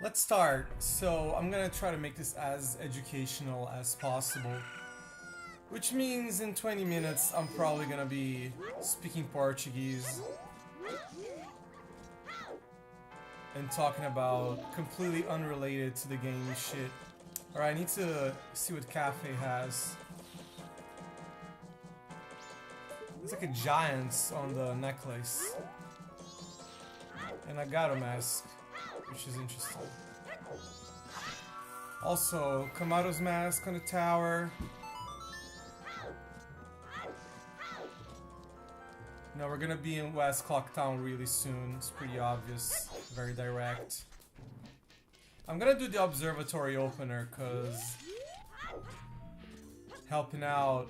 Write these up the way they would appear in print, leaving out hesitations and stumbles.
Let's start. So I'm gonna try to make this as educational as possible. Which means in 20 minutes I'm probably gonna be speaking Portuguese and talking about completely unrelated to the game shit. Alright, I need to see what Cafe has. It's like a giant on the necklace. And a Gato mask, which is interesting. Also, Kamaro's mask on the tower. No, we're gonna be in West Clocktown really soon. It's pretty obvious, very direct. I'm gonna do the observatory opener because helping out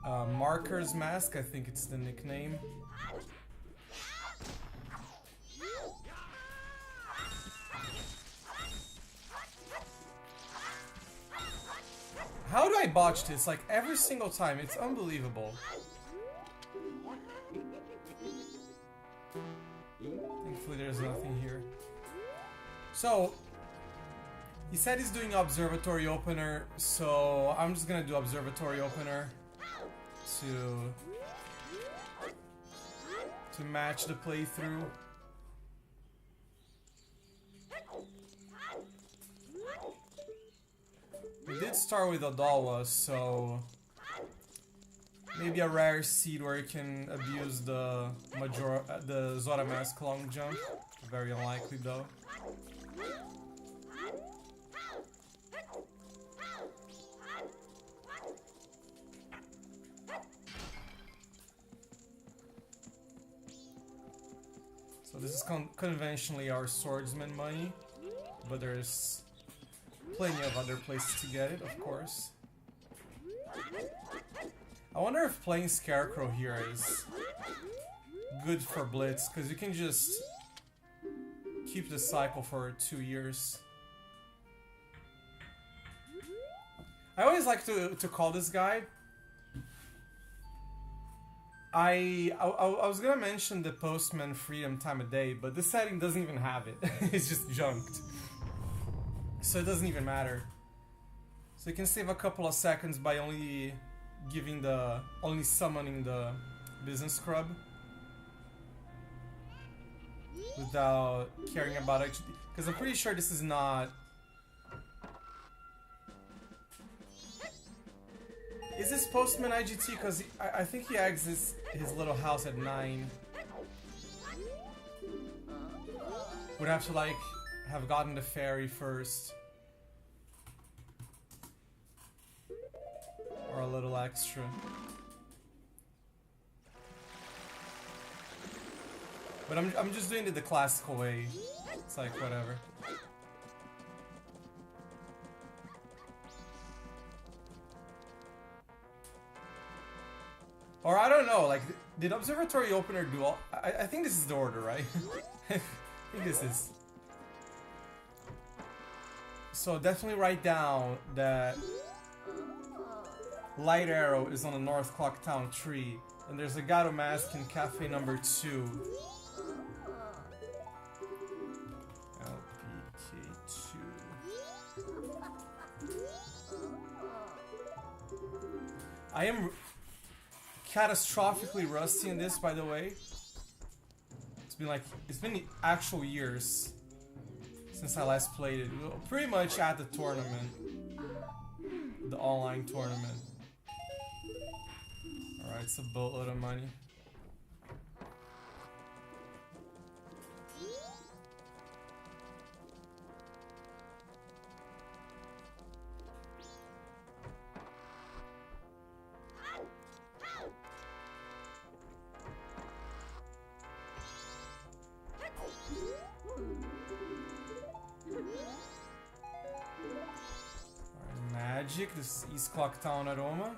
Marker's mask, I think it's the nickname. How do I botch this? Like every single time, it's unbelievable. Thankfully there's nothing here. So, he said he's doing observatory opener, so I'm just gonna do observatory opener to match the playthrough. We did start with Odalwa, so maybe a rare seed where you can abuse the Majora, the Zora mask long jump. Very unlikely though. So this is conventionally our swordsman money, but there's plenty of other places to get it, of course. I wonder if playing Scarecrow here is good for Blitz, because you can just keep the cycle for 2 years. I always like to call this guy. I was gonna mention the Postman Freedom time of day, but this setting doesn't even have it. It's just junked. So it doesn't even matter. So you can save a couple of seconds by only summoning the business scrub without caring about it. Because I'm pretty sure this is not. Is this Postman IGT? Because I think he exits his little house at 9. Would have to like have gotten the ferry first. Or a little extra. But I'm just doing it the classical way. It's like whatever. Or I don't know, like, did Observatory Opener do all... I think this is the order, right? I think this is. So definitely write down that Light Arrow is on the North Clocktown tree, and there's a Gato mask in cafe number 2. LPK2. I am catastrophically rusty in this, by the way. It's been actual years since I last played it. Pretty much at the tournament. The online tournament. Alright, it's a boatload of money. Magic, this is East Clocktown Aroma.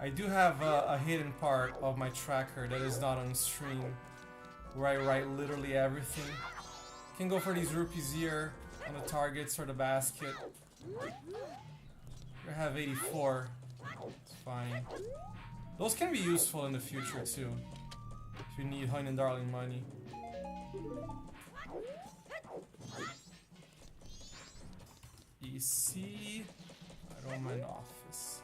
I do have a hidden part of my tracker that is not on stream, where I write literally everything. Can go for these rupees here on the targets or the basket. I have 84. It's fine. Those can be useful in the future too, if you need Hein and Darling money. EC, Roman office.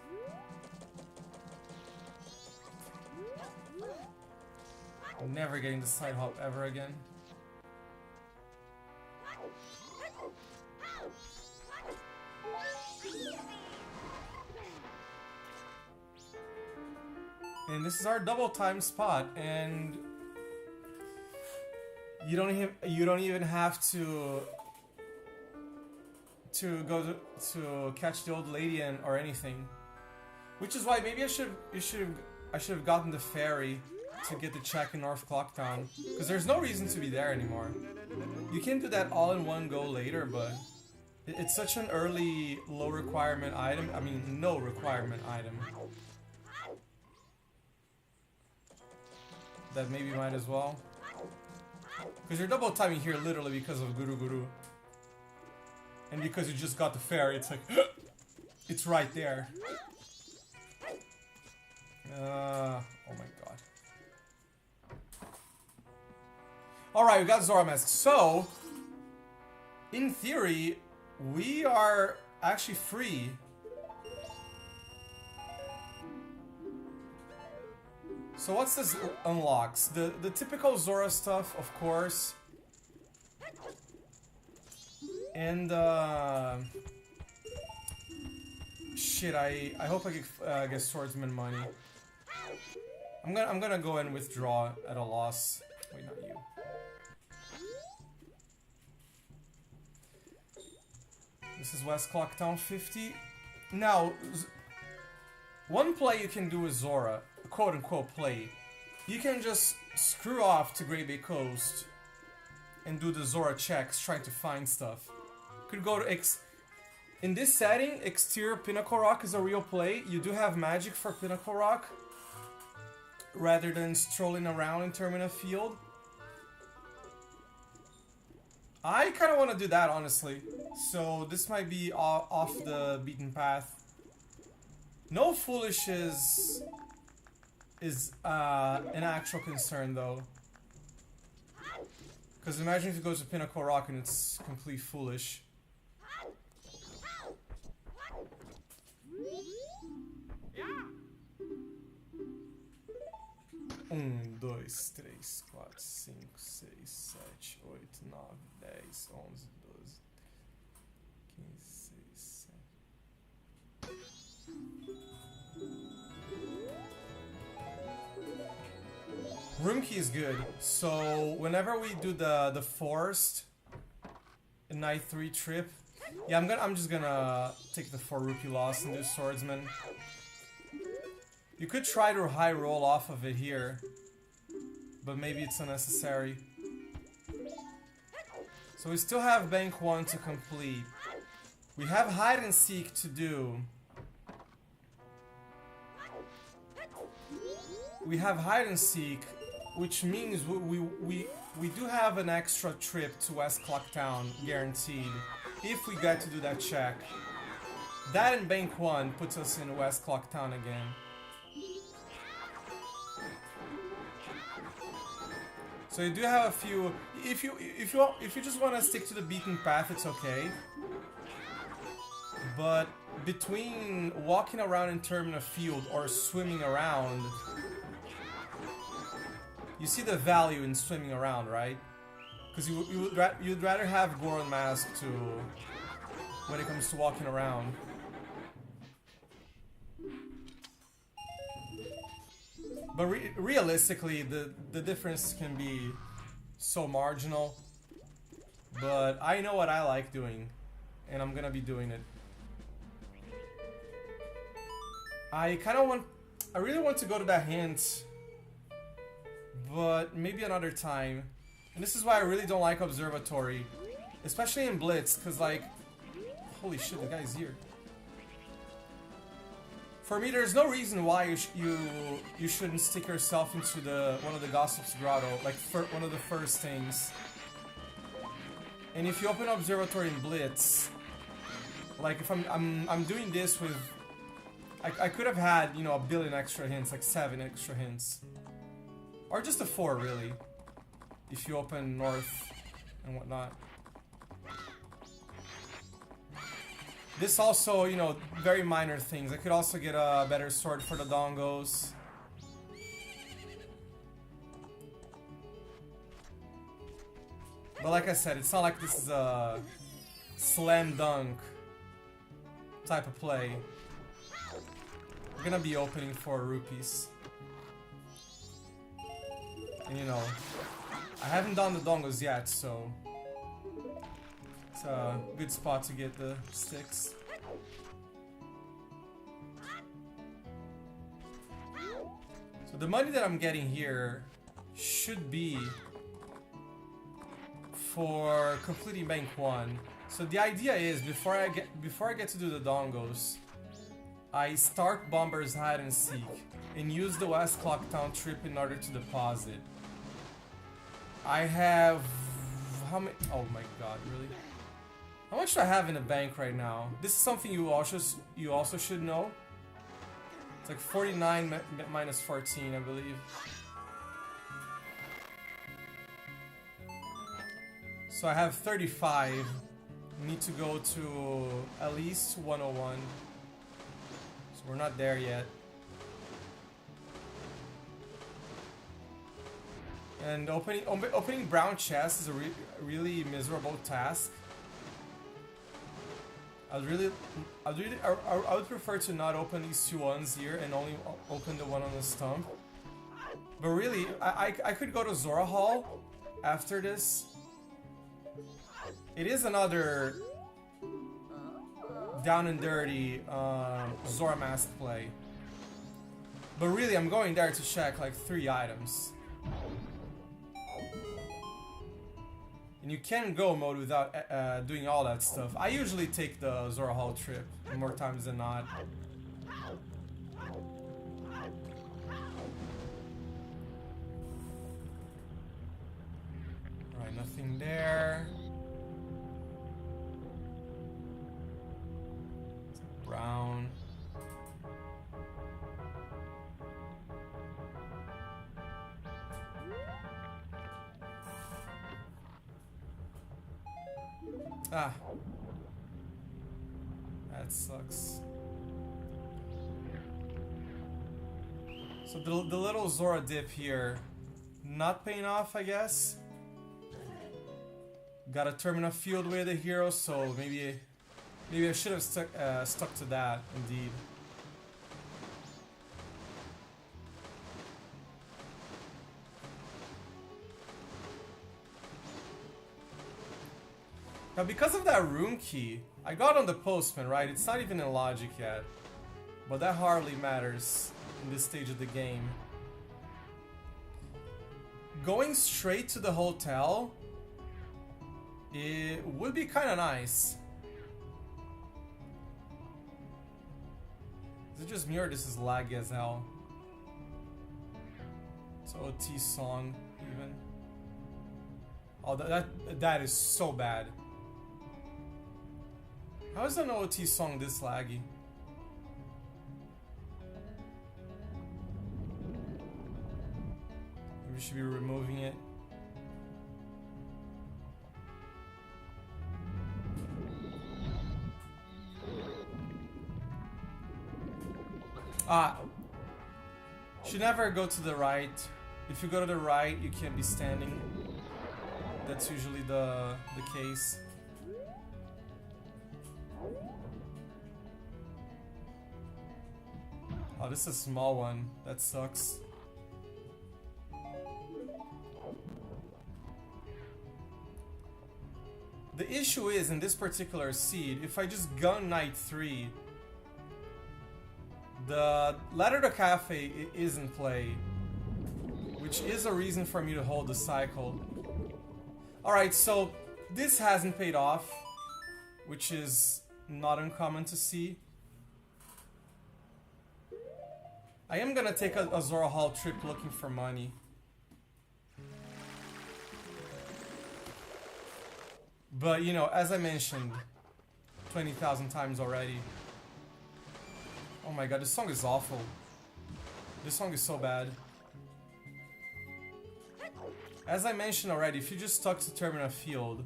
I'm never getting the side hop ever again. And this is our double time spot, and you don't even have to go to catch the old lady or anything. Which is why maybe I should have gotten the ferry to get the check in North Clocktown, because there's no reason to be there anymore. You can do that all in one go later, but it's such an early low requirement item. I mean, no requirement item. That maybe might as well. Because you're double timing here literally because of Guru Guru. And because you just got the ferry, it's like, it's right there. Oh my god. Alright, we got Zora Mask. So, in theory, we are actually free. So what's this unlocks? The typical Zora stuff, of course. And shit, I hope I get swordsman money. I'm gonna go and withdraw at a loss. Wait, not you. This is West Clocktown 50. Now, one play you can do with Zora, quote-unquote play. You can just screw off to Great Bay Coast and do the Zora checks trying to find stuff. Could go to in this setting, exterior Pinnacle Rock is a real play. You do have magic for Pinnacle Rock rather than strolling around in Termina Field. I kind of want to do that, honestly. So this might be off the beaten path. No Foolish is an actual concern, though. Because imagine if it goes to Pinnacle Rock and it's complete Foolish. Dois, três, quatro, cinco, seis, sete, oito, nove, 10, 11, 12, 15, 16, 17. Room key is good. So whenever we do the forced night 3 trip, yeah, I'm just gonna take the 4 rupee loss and do swordsman. You could try to high roll off of it here, but maybe it's unnecessary. So we still have bank 1 to complete. We have hide and seek to do. We have hide and seek, which means we do have an extra trip to West Clocktown guaranteed if we get to do that check. That and bank 1 puts us in West Clocktown again. So you do have a few. If you just want to stick to the beaten path, it's okay. But between walking around in Termina Field or swimming around, you see the value in swimming around, right? Because you'd rather have Goron Mask to when it comes to walking around. But realistically, the difference can be so marginal. But I know what I like doing, and I'm gonna be doing it. I really want to go to that hint, but maybe another time. And this is why I really don't like Observatory, especially in Blitz, because like, holy shit, the guy's here. For me, there's no reason why you shouldn't stick yourself into one of the Gossip's Grotto, like one of the first things. And if you open Observatory in Blitz, like if I'm doing this with, I could have had, you know, a billion extra hints, like 7 extra hints. Or just a 4, really. If you open north and whatnot. This also, you know, very minor things. I could also get a better sword for the dongos. But like I said, it's not like this is a slam dunk type of play. We're gonna be opening for rupees. And you know, I haven't done the dongos yet, so it's a good spot to get the sticks. So the money that I'm getting here should be for completing Bank 1. So the idea is before I get to do the dongos, I start Bomber's Hide and Seek and use the West Clocktown trip in order to deposit. I have how many? Oh my god, really? How much do I have in the bank right now? This is something you also should know. It's like 49 minus 14, I believe. So I have 35. Need to go to at least 101. So we're not there yet. And opening brown chests is a really miserable task. I would prefer to not open these 2 ones here and only open the one on the stump. But really, I could go to Zora Hall after this. It is another down and dirty Zora Mask play. But really, I'm going there to check like 3 items. And you can go mode without doing all that stuff. I usually take the Zora Hall trip more times than not. Alright, nothing there. Brown. Ah. That sucks. So the little Zora dip here, not paying off, I guess. Got a Termina field with the hero, so maybe I should have stuck to that, indeed. Now, because of that room key, I got on the postman, right? It's not even in logic yet. But that hardly matters in this stage of the game. Going straight to the hotel, it would be kind of nice. Is it just me or this is laggy as hell? It's an OT song, even. Oh, that is so bad. How is an OT song this laggy? Maybe we should be removing it. Should never go to the right. If you go to the right, you can't be standing. That's usually the case. Oh, this is a small one. That sucks. The issue is, in this particular seed, if I just gun Knight 3, the Ladder to Cafe is in play, which is a reason for me to hold the cycle. Alright, so this hasn't paid off, which is not uncommon to see. I am gonna take a Zora Hall trip looking for money. But, you know, as I mentioned 20,000 times already. Oh my god, this song is awful. This song is so bad. As I mentioned already, if you just stuck to Termina Field,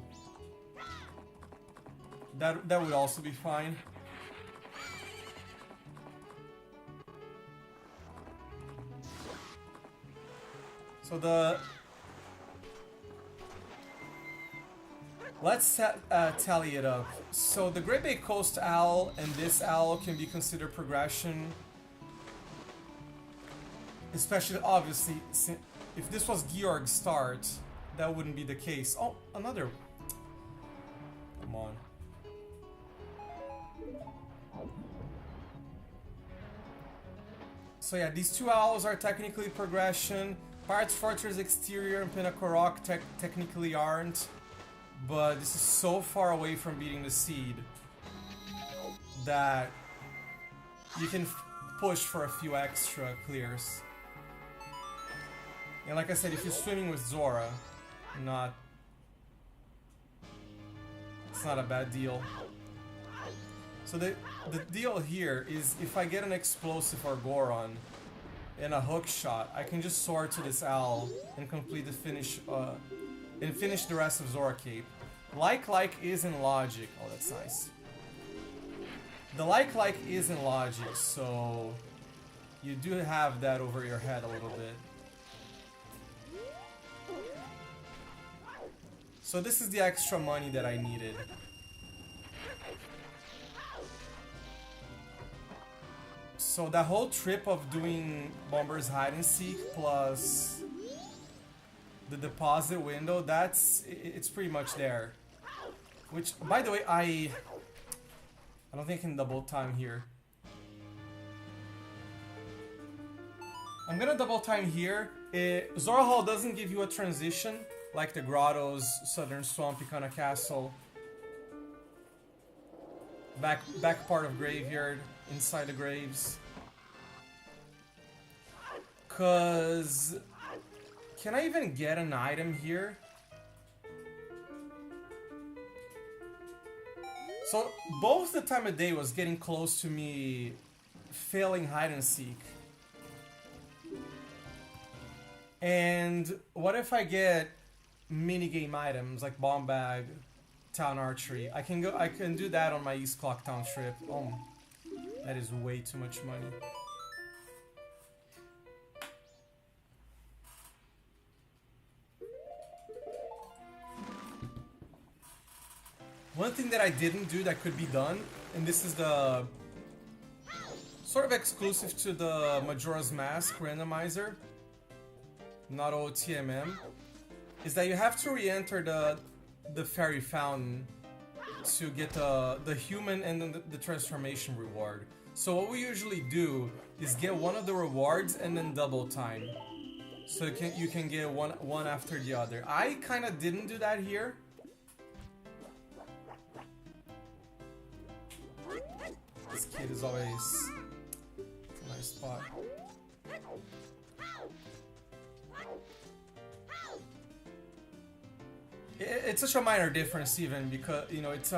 that would also be fine. So let's tally it up. So the Great Bay Coast Owl and this owl can be considered progression. Especially, obviously, if this was Georg's start, that wouldn't be the case. Oh, another. Come on. So yeah, these two owls are technically progression. Pirates Fortress Exterior and Pinnacle Rock technically aren't. But this is so far away from beating the seed that you can push for a few extra clears. And like I said, if you're swimming with Zora, it's not a bad deal. So the deal here is if I get an explosive or Goron and a hook shot, I can just soar to this owl and complete the finish and finish the rest of Zora Cape. Like is in logic. Oh, that's nice. The like is in logic, so you do have that over your head a little bit. So this is the extra money that I needed. So that whole trip of doing Bomber's Hide and Seek plus the deposit window, it's pretty much there. Which, by the way, I don't think I can double time here. I'm gonna double time here. Zora Hall doesn't give you a transition like the Grottos, Southern Swampy kind of castle. Back part of Graveyard, inside the graves. Cause can I even get an item here? So both the time of day was getting close to me failing hide and seek. And what if I get minigame items like bomb bag, town archery? I can do that on my East Clocktown trip. Oh, that is way too much money. One thing that I didn't do that could be done, and this is the sort of exclusive to the Majora's Mask randomizer, not OTMM, is that you have to re-enter the fairy fountain to get the human and then the transformation reward. So what we usually do is get one of the rewards and then double time, so you can get one after the other. I kind of didn't do that here. This kid is always a nice spot. It's such a minor difference even because, you know, it's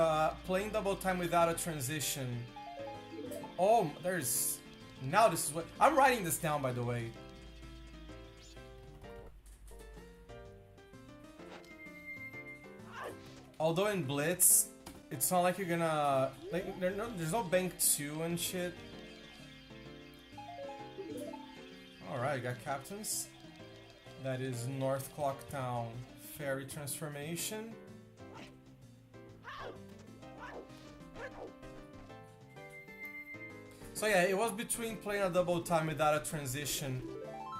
playing double time without a transition. Oh, now this is what... I'm writing this down, by the way. Although in Blitz, it's not like you're gonna... like, there's no Bank 2 and shit. Alright, got captains. That is North Clocktown Fairy Transformation. So yeah, it was between playing a double time without a transition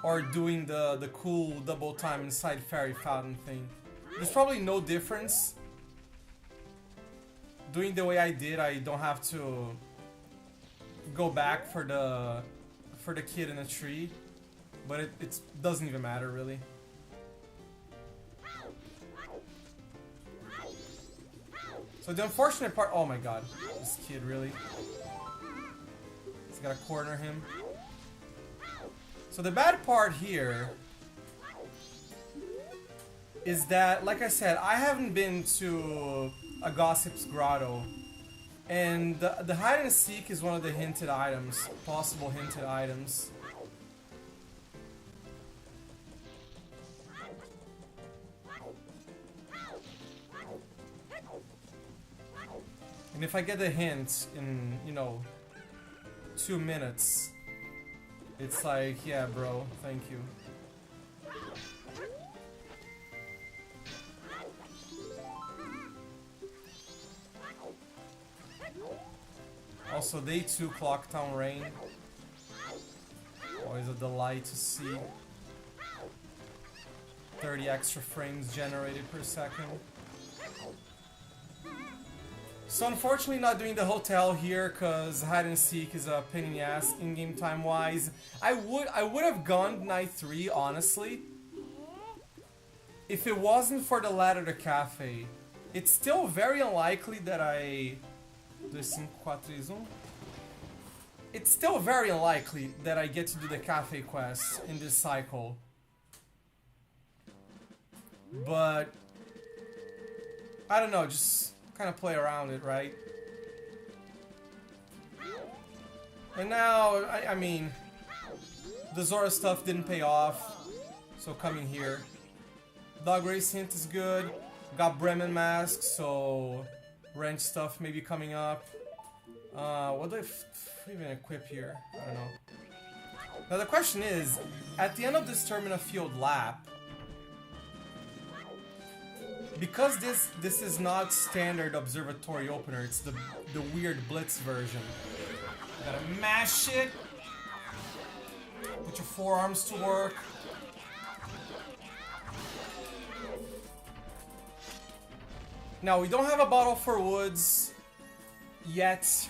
or doing the cool double time inside Fairy Fountain thing. There's probably no difference. Doing the way I did, I don't have to go back for the kid in the tree, but it doesn't even matter really. So the unfortunate part, oh my god, this kid really. Just gotta corner him. So the bad part here is that, like I said, I haven't been to a Gossip's Grotto And the hide and seek is one of the hinted items, possible hinted items. And if I get a hint in, you know, 2 minutes, it's like, yeah, bro, thank you. Also, day 2 Clocktown Rain. Always a delight to see. 30 extra frames generated per second. So unfortunately not doing the hotel here because hide and seek is a pain in the ass in-game time wise. I would have gone night 3 honestly. If it wasn't for the ladder to cafe. It's still very unlikely that I... 2, 5, 4, 3, 1. It's still very unlikely that I get to do the cafe quest in this cycle. But I don't know, just kind of play around it, right? And now, I mean, the Zora stuff didn't pay off, so coming here. Dog race hint is good. Got Bremen mask, so wrench stuff maybe coming up. What do I even equip here? I don't know. Now the question is, at the end of this Termina Field lap, because this is not standard observatory opener, it's the weird blitz version. Gotta mash it. Put your forearms to work. Now we don't have a bottle for woods yet.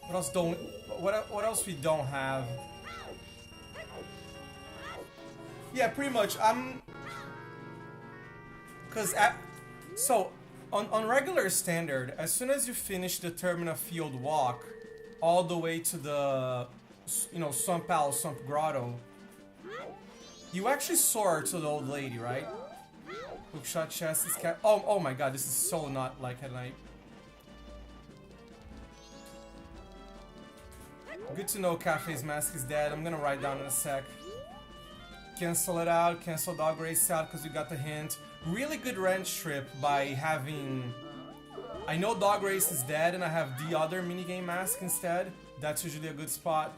What else we don't have? Yeah, pretty much. So on regular standard, as soon as you finish the Termina Field walk, all the way to the, you know, Swamp Owl, Swamp Grotto, you actually soar to the old lady, right? Hookshot chest is cat. Oh my god, this is so not like at night. Good to know Cafe's mask is dead. I'm gonna write down in a sec. Cancel it out, cancel Dog Race out because we got the hint. Really good wrench trip by having... I know Dog Race is dead and I have the other minigame mask instead. That's usually a good spot.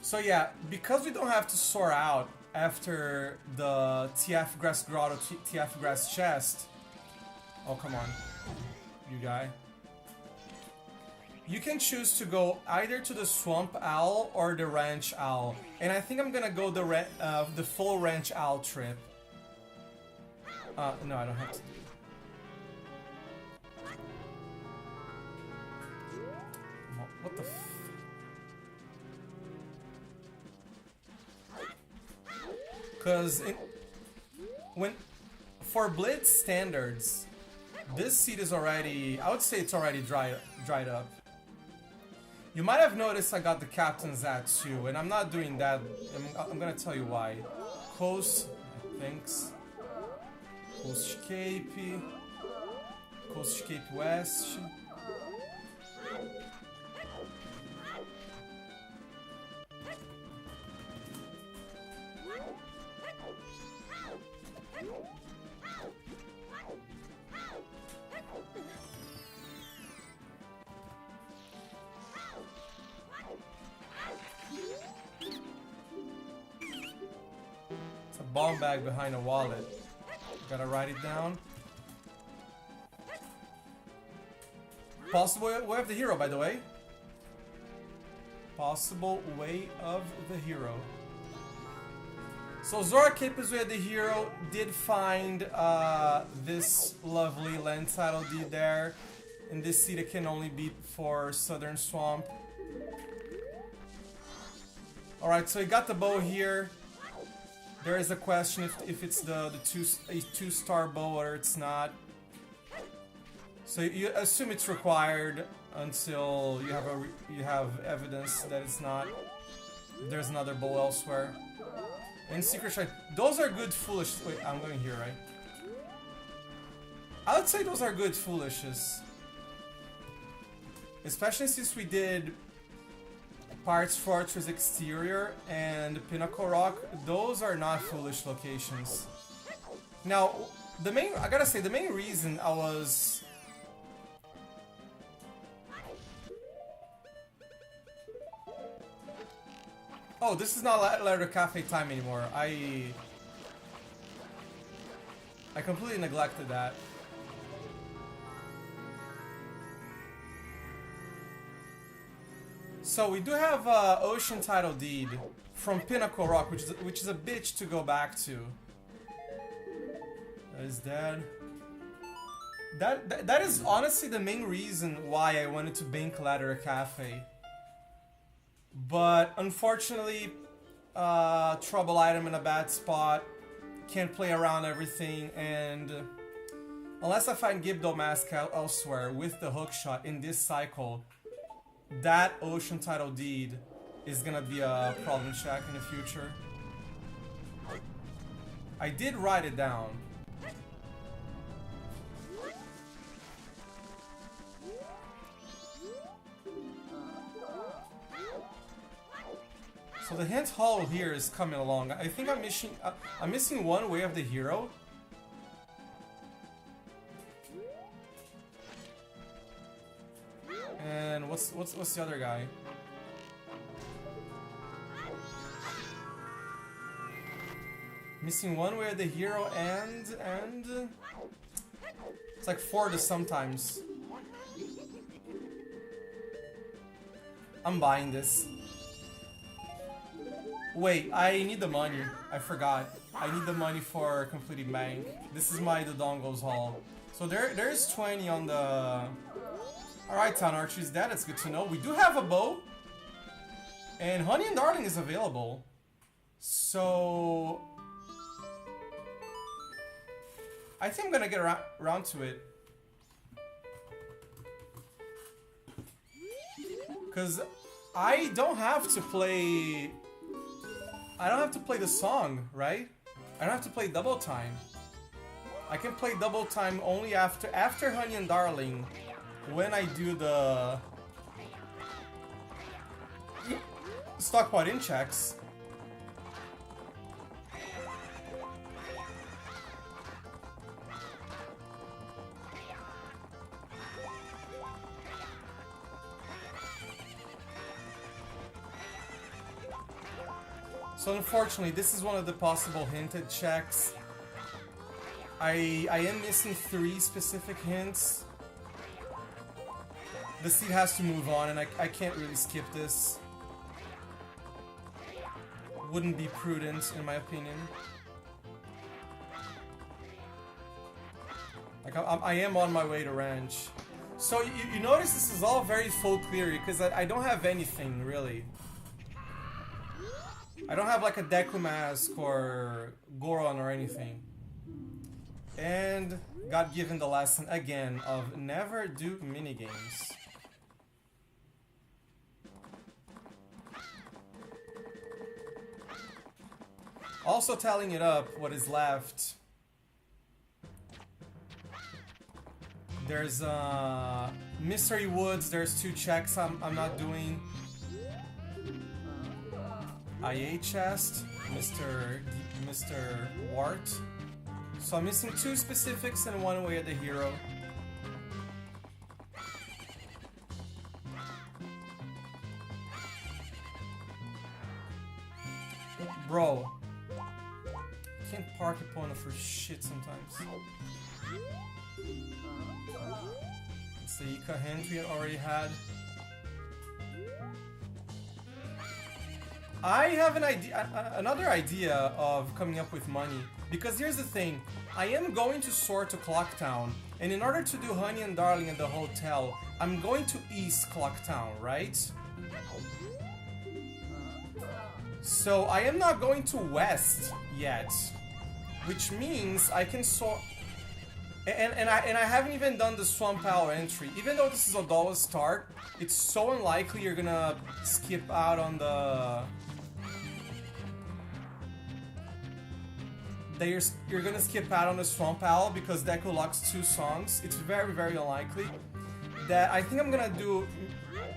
So yeah, because we don't have to soar out after the TF Grass Grotto, TF Grass Chest. Oh, come on, you guy. You can choose to go either to the Swamp Owl or the Ranch Owl. And I think I'm gonna go the full Ranch Owl trip. No, I don't have to do it. What the f... Because for Blitz standards, this seat is already, I would say it's already dried up. You might have noticed I got the Captain's at too, and I'm not doing that. I'm gonna tell you why. Coast, thanks. Coast Cape West. Bomb bag behind a wallet. Gotta write it down. Possible way of the hero, by the way. Possible way of the hero. So Zora Cape's way of the hero did find this lovely land title deed there. And this seed it can only be for Southern Swamp. Alright, so he got the bow here. There is a question if it's a two-star bow or it's not. So you assume it's required until you have evidence that it's not. There's another bow elsewhere. And Secret Strike. Those are good foolish... Wait, I'm going here, right? I would say those are good foolishes. Especially since we did Pirates Fortress Exterior and Pinnacle Rock. Those are not foolish locations. Now, I gotta say, the main reason I was... Oh, this is not Ladder Cafe time anymore. I completely neglected that. So we do have Ocean Title Deed from Pinnacle Rock, which is a bitch to go back to. That is dead. That is honestly the main reason why I wanted to bank Ladder Cafe. But unfortunately, trouble item in a bad spot. Can't play around everything, and unless I find Gibdo Mask elsewhere with the hookshot in this cycle, that Ocean Title Deed is gonna be a problem check in the future. I did write it down. So the hint hollow here is coming along. I think I'm missing one way of the hero. And what's the other guy? Missing one way of the hero and it's like 4 to sometimes. I'm buying this. Wait, I need the money. I forgot. I need the money for completing bank. This is my Dodongo's haul. So there's 20 on the... Alright, Town Archer is dead. It's good to know. We do have a bow. And Honey and Darling is available. So... I think I'm gonna get around to it. Because I don't have to play... I don't have to play the song, right? I don't have to play double time. I can play double time only after Honey and Darling, when I do the stockpot in checks. So unfortunately, this is one of the possible hinted checks. I am missing 3 specific hints. The seed has to move on, and I can't really skip this. Wouldn't be prudent, in my opinion. Like, I am on my way to ranch. So you notice this is all very full clear, because I don't have anything, really. I don't have like a Deku Mask or Goron or anything. And got given the lesson again of never do minigames. Also tallying it up, what is left. There's Mystery Woods, there's 2 checks I'm not doing. IA chest, Mr. Wart. So I'm missing 2 specifics and 1 way at the hero. Bro, can't park Epona for shit sometimes. It's the Ika hint we already had. I have another idea of coming up with money, because here's the thing, I am going to soar to Clocktown, and in order to do Honey and Darling at the hotel, I'm going to East Clocktown, right? So I am not going to West yet, which means I can soar, and I haven't even done the Swamp Owl entry. Even though this is Odawa's start, it's so unlikely you're gonna skip out on that you're gonna skip out on the Swamp Owl because Deku locks 2 songs. It's very, very unlikely. That I think I'm gonna do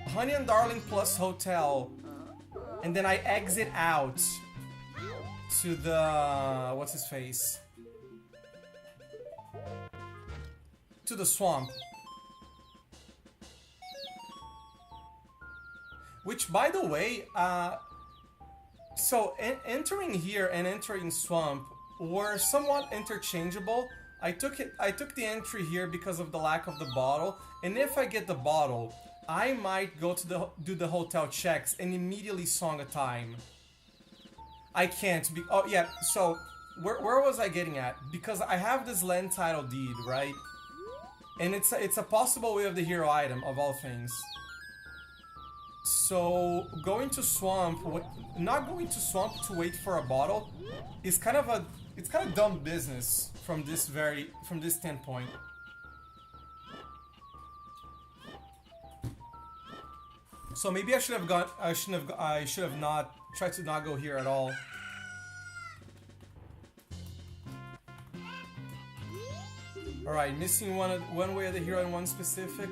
Honey and Darling plus Hotel, and then I exit out to the what's his face? To the swamp. Which, by the way, so entering here and entering swamp were somewhat interchangeable. I took the entry here because of the lack of the bottle, and if I get the bottle, I might go to do the hotel checks and immediately song a time. I can't be. Oh yeah. So where was I getting at? Because I have this land title deed, right? And it's a possible way of the hero item of all things. So going to swamp, not going to swamp to wait for a bottle, is kind of dumb business from this standpoint. So maybe I should have not tried to not go here at all. All right, missing one way of the hero and one specific.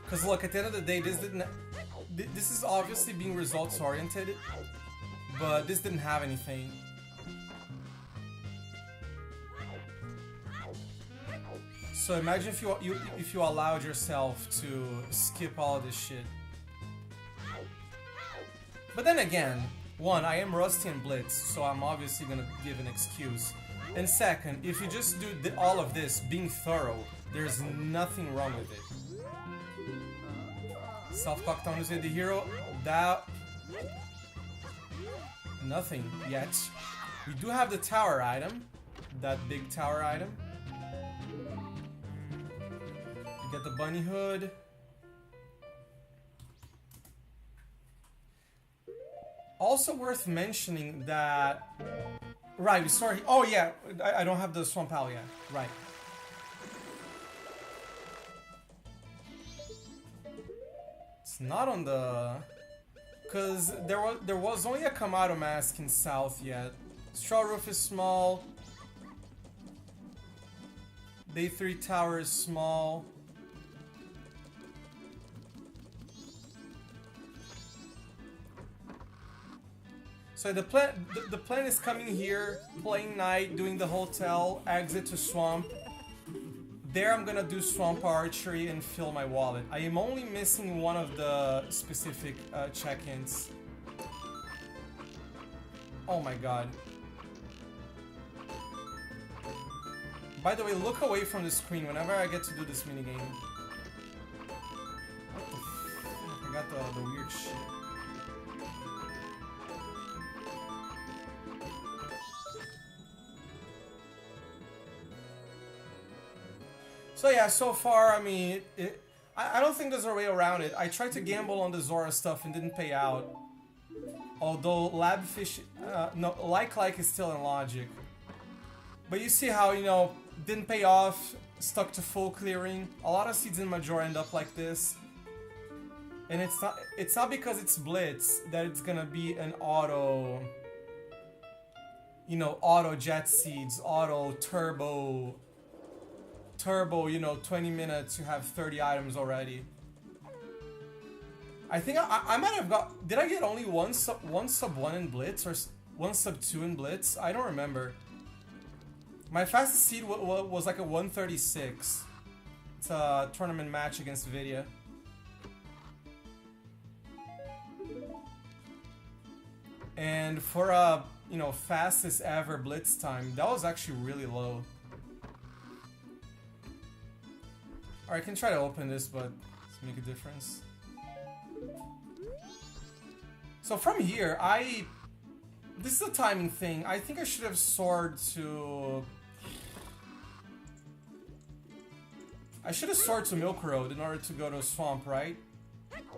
Because look, at the end of the day, this is obviously being results oriented, but this didn't have anything. So imagine if you allowed yourself to skip all of this shit. But then again, one, I am rusty and blitz, so I'm obviously gonna give an excuse. And second, if you just do all of this being thorough, there's nothing wrong with it. Self-cockdown is the hero. That... Nothing yet. We do have the tower item. That big tower item. Get the bunny hood. Also worth mentioning that... Right, sorry. Oh yeah, I don't have the Swamp Owl yet. Right. It's not on the... Because there was only a Kamado mask in South yet. Straw Roof is small. Day 3 Tower is small. So the plan is coming here, playing night, doing the hotel, exit to swamp. There I'm gonna do swamp archery and fill my wallet. I am only missing one of the specific check-ins. Oh my god. By the way, look away from the screen whenever I get to do this minigame. What the f... I got the weird shit. So yeah, so far, I mean, I don't think there's a way around it. I tried to gamble on the Zora stuff and didn't pay out. Although Labfish, no, like is still in logic. But you see how, you know, didn't pay off, stuck to full clearing. A lot of seeds in Majora end up like this. And it's not because it's Blitz that it's gonna be an auto, you know, auto jet seeds, auto turbo, you know, 20 minutes, you have 30 items already. I think I might have got... Did I get only one sub 1 in Blitz or one sub 2 in Blitz? I don't remember. My fastest seed was like a 136. It's a tournament match against Vidya. And for a, you know, fastest ever Blitz time, that was actually really low. Alright, I can try to open this, but let's make a difference. So from here, this is a timing thing. I think I should have soared to... I should have soared to Milk Road in order to go to a swamp, right?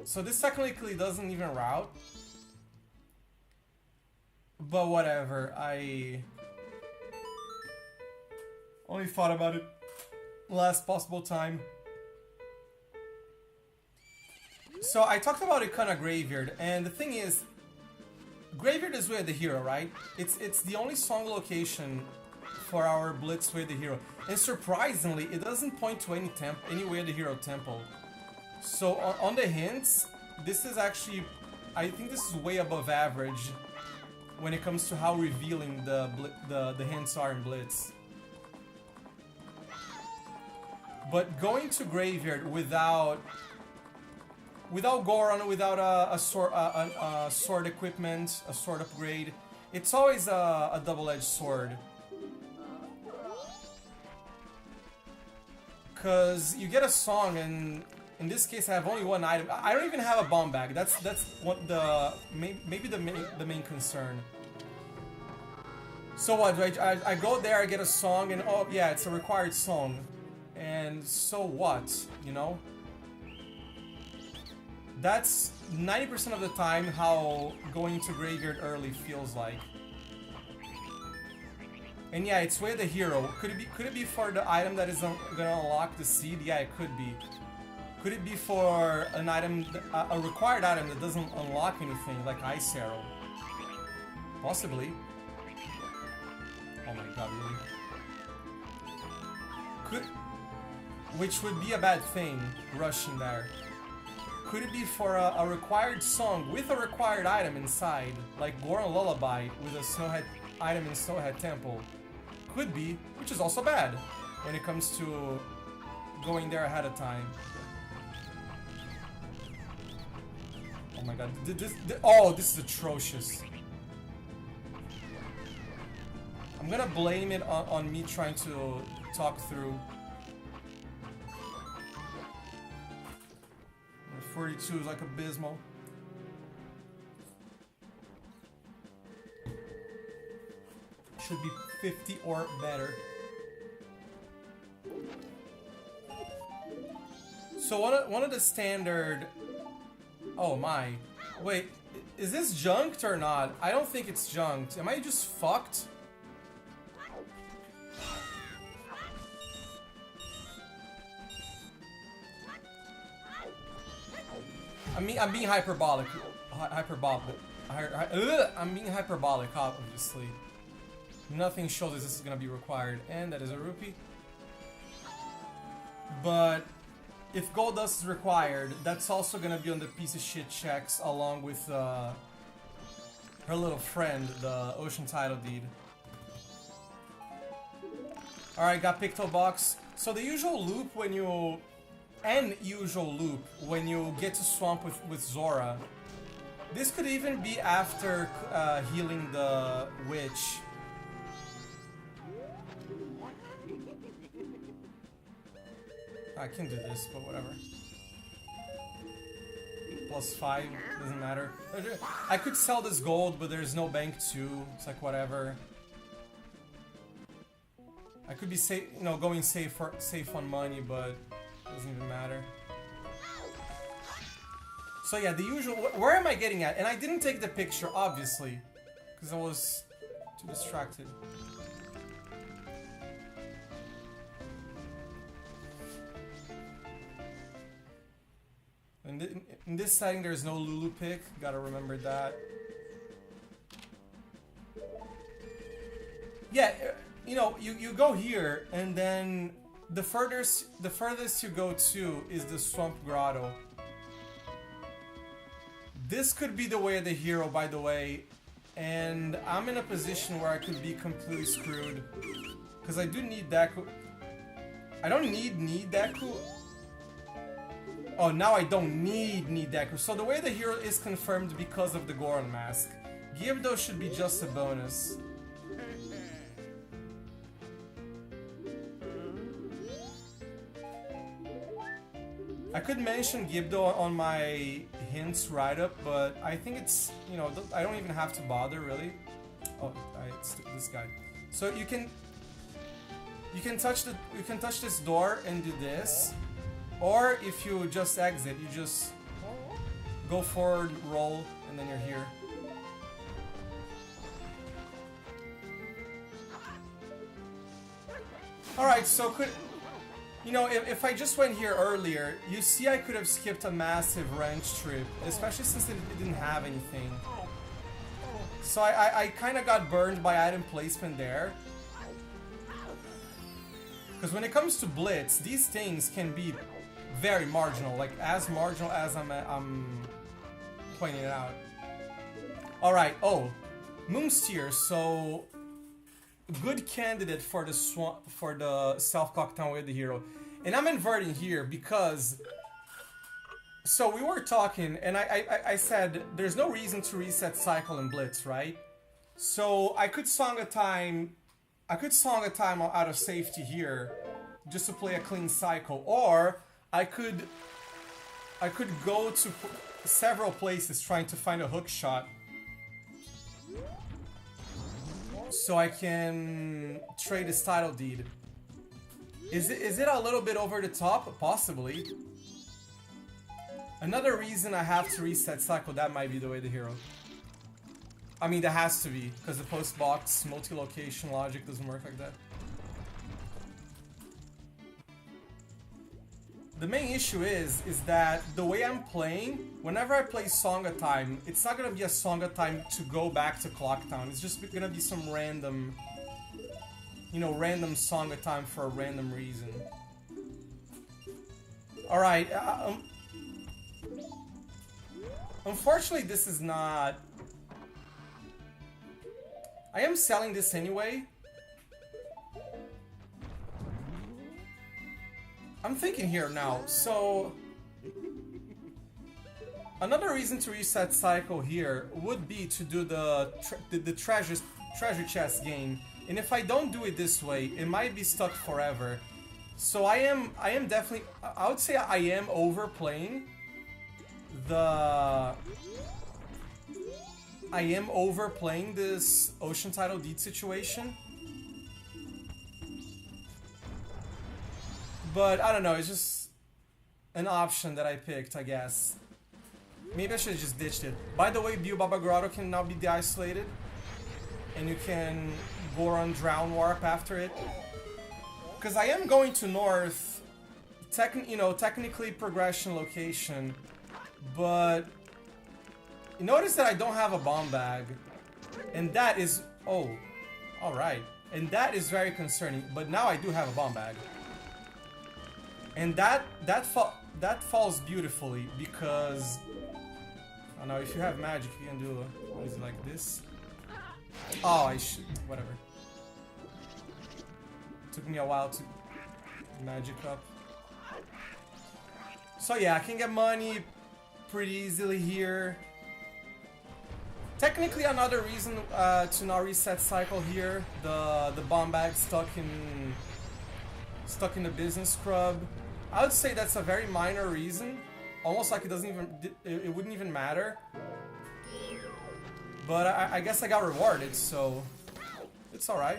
So this technically doesn't even route. But whatever, I only thought about it last possible time. So I talked about Ikana Graveyard, and the thing is, Graveyard is Way of the Hero, right? It's the only song location for our Blitz Way of the Hero. And surprisingly, it doesn't point to any Way of the Hero temple. So on the hints, this is actually, I think this is way above average when it comes to how revealing the hints are in Blitz. But going to Graveyard without Goron, without a sword equipment, a sword upgrade, it's always a double-edged sword. Cause you get a song, and in this case I have only one item. I don't even have a bomb bag. That's what maybe the main concern. So what? I go there, I get a song, and oh yeah, it's a required song. And so what? You know? That's 90% of the time how going to Graveyard early feels like. And yeah, it's Way of the Hero. Could it be for the item that is gonna unlock the seed? Yeah, it could be. Could it be for an item, a required item that doesn't unlock anything, like Ice Arrow? Possibly. Oh my god, really? Which would be a bad thing, rushing there. Could it be for a required song with a required item inside, like Goron Lullaby with a Snowhead item in Snowhead Temple? Could be, which is also bad when it comes to going there ahead of time. Oh my god, this is atrocious. I'm gonna blame it on me trying to talk through. 42 is like abysmal. Should be 50 or better. So one of the standard... Oh my. Wait, is this junked or not? I don't think it's junked. Am I just fucked? I'm being hyperbolic. I'm being hyperbolic, obviously. Nothing shows this is gonna be required, and that is a rupee. But if gold dust is required, that's also gonna be on the piece of shit checks along with her little friend, the Ocean Title Deed. Alright, got Picto Box. So the usual loop when you get to Swamp with Zora. This could even be after healing the witch. I can do this, but whatever. +5, doesn't matter. I could sell this gold, but there's no bank too. It's like whatever. I could be safe, you know, going safe on money, but doesn't even matter. So yeah, the usual. Where am I getting at? And I didn't take the picture, obviously, because I was too distracted. In this setting, there's no Lulu pick. Gotta remember that. Yeah, you know, you go here, and then the furthest you go to is the Swamp Grotto. This could be the Way of the Hero, by the way, and I'm in a position where I could be completely screwed, because I do need Deku. I don't need Deku. Oh, now I don't need Deku. So the Way of the Hero is confirmed because of the Goron mask. Gyarados should be just a bonus. I could mention Gibdo on my hints write-up, but I think it's, you know, I don't even have to bother, really. Oh, it's this guy. So you can touch this door and do this, or if you just exit, you just go forward, roll, and then you're here. All right, so you know, if I just went here earlier, you see I could have skipped a massive wrench trip, especially since it didn't have anything. So I kind of got burned by item placement there. Because when it comes to Blitz, these things can be very marginal. Like, as marginal as I'm pointing it out. Alright, oh. Moonsteer, so... good candidate for the self-cocktail with the hero. And I'm inverting here because... so we were talking, and I said there's no reason to reset cycle and blitz, right? So I could song a time out of safety here, just to play a clean cycle, or I could go to several places trying to find a hook shot, so I can trade this title deed. Is it a little bit over the top? Possibly. Another reason I have to reset cycle, that might be the way the hero. I mean, that has to be, because the post box multi-location logic doesn't work like that. The main issue is that the way I'm playing, whenever I play Song of Time, it's not gonna be a Song of Time to go back to Clock Town. It's just gonna be some random, you know, random Song of Time for a random reason. Alright, unfortunately, this is not... I am selling this anyway. I'm thinking here now, so... another reason to reset cycle here would be to do the treasure chest game. And if I don't do it this way, it might be stuck forever. So I am definitely... I would say I am overplaying this Ocean Title Deed situation. But I don't know, it's just an option that I picked, I guess. Maybe I should have just ditched it. By the way, Biobaba Grotto can now be de-isolated. And you can go on Drown Warp after it. Because I am going to North, technically progression location. But notice that I don't have a bomb bag. And that is... oh, alright. And that is very concerning. But now I do have a bomb bag. And that falls beautifully because... I don't know, if you have magic, you can do... what is it, like this? Oh, I should... whatever. Took me a while to magic up. So yeah, I can get money pretty easily here. Technically, another reason to not reset cycle here, the bomb bag stuck in the business scrub. I would say that's a very minor reason, almost like it wouldn't even matter. But I guess I got rewarded, so it's all right.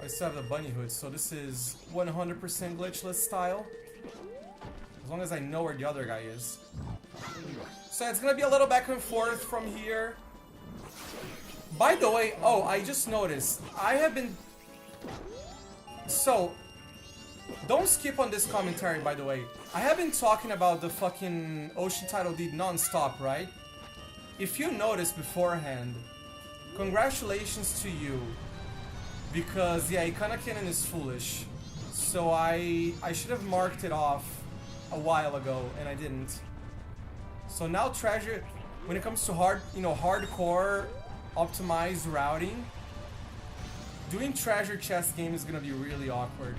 I still have the bunny hood, so this is 100% glitchless style. As long as I know where the other guy is. So it's gonna be a little back and forth from here. By the way, oh, I just noticed. I have been... so, don't skip on this commentary, by the way. I have been talking about the fucking Ocean Title Deed non-stop, right? If you noticed beforehand, congratulations to you. Because, yeah, Ikana Cannon is foolish. So I should have marked it off a while ago, and I didn't. So now treasure, when it comes to hardcore optimized routing, doing treasure chest game is gonna be really awkward.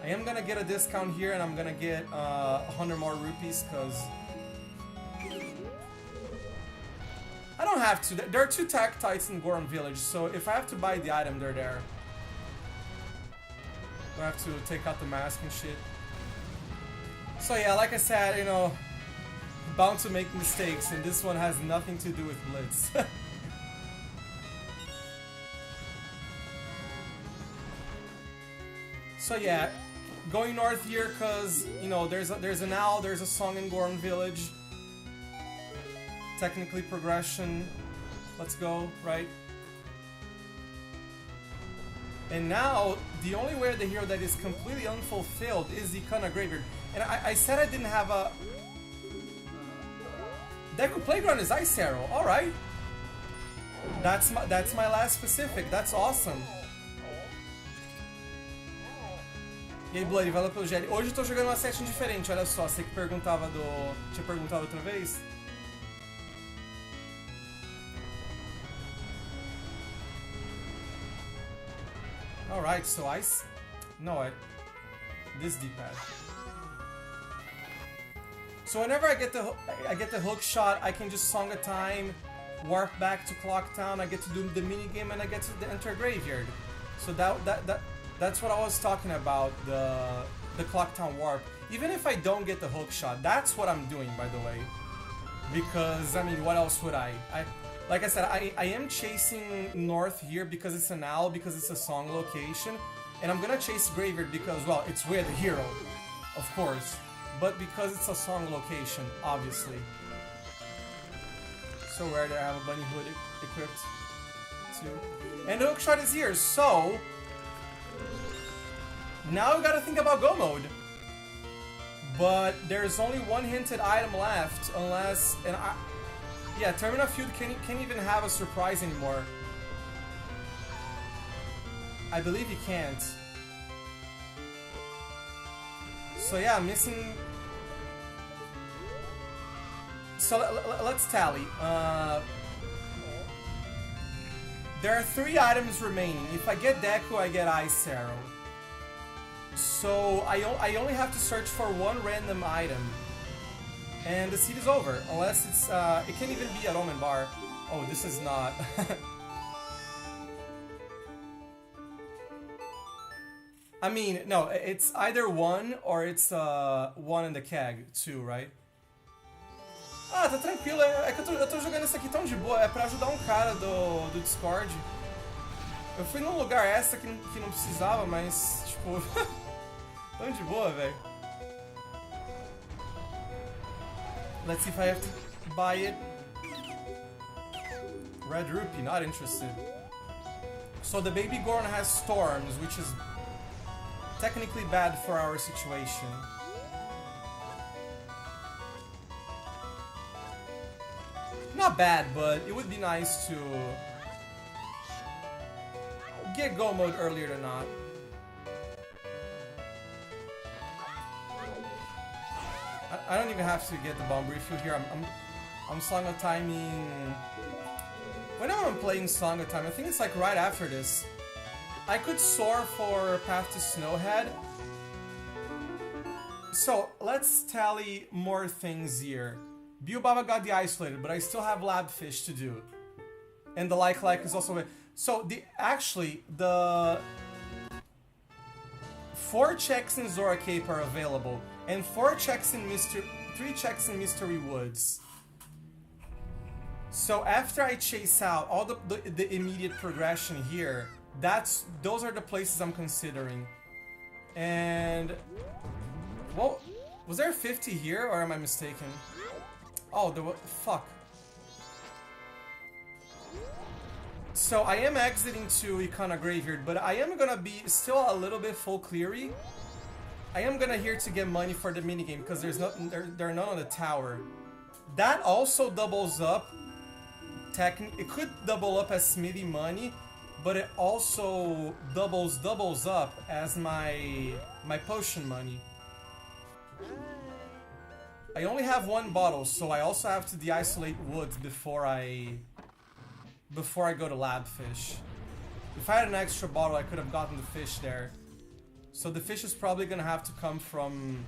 I am gonna get a discount here, and I'm gonna get 100 more rupees, because I don't have to. There are 2 Tactites in Goron Village, so if I have to buy the item, they're there. I have to take out the mask and shit. So yeah, like I said, you know, bound to make mistakes, and this one has nothing to do with Blitz. So yeah, going north here, cause you know there's an owl, there's a song in Goron Village. Technically progression. Let's go, right? And now, the only way the hero that is completely unfulfilled is the Ikana Graveyard. And I said I didn't have a... Deku Playground is Ice Arrow, alright. That's my last specific, that's awesome. E aí, Bloody, valeu pelo GL. Hoje eu tô jogando uma setting diferente, olha só, você que perguntava tinha perguntado outra vez. Alright, so this D-pad. So whenever I get the hook shot, I can just Song of Time, warp back to Clock Town, I get to do the mini game, and I get to enter Graveyard. So that's what I was talking about, the Clock Town warp. Even if I don't get the hook shot, that's what I'm doing, by the way. Because I mean, what else would I like I said, I am chasing north here because it's an owl, because it's a song location. And I'm gonna chase Graveyard because, well, it's where the hero, of course. But because it's a song location, obviously. So rare that I have a bunny hood equipped too. And the hookshot is here, so... Now we gotta think about Go Mode. But there's only one hinted item left, unless... Yeah, Terminal Feud can't even have a surprise anymore. I believe he can't. So yeah, I'm missing... So let's tally. There are 3 items remaining. If I get Deku, I get Ice Arrow. So I only have to search for one random item. And the seed is over, unless it's, it can't even be a Roman bar. Oh, this is not. I mean, no, it's either 1 or it's 1 in the keg, 2, right? Ah, tá tranquilo, é que eu tô jogando isso aqui tão de boa, é pra ajudar um cara do Discord. Eu fui num lugar extra que não precisava, mas, tipo, tão de boa, velho. Let's see if I have to buy it. Red Rupee, not interested. So the Baby Goron has Storms, which is technically bad for our situation. Not bad, but it would be nice to get Go Mode earlier than not. I don't even have to get the bomb refuel here. I'm Song of Timing. Whenever I'm playing Song of Time, I think it's like right after this. I could soar for Path to Snowhead. So let's tally more things here. Biobaba got the isolated, but I still have Labfish to do. And the like is also... So actually, the 4 checks in Zora Cape are available. And 3 checks in Mystery Woods. So after I chase out all the immediate progression here, those are the places I'm considering. And... Well, was there 50 here, or am I mistaken? Oh, fuck. So I am exiting to Ikana Graveyard, but I am gonna be still a little bit full cleary. I am gonna here to get money for the minigame because there are none on the tower. That also doubles up. It could double up as Smithy money, but it also doubles up as my potion money. I only have 1 bottle, so I also have to de-isolate woods before I go to Labfish. If I had an extra bottle, I could have gotten the fish there. So the fish is probably gonna have to come from...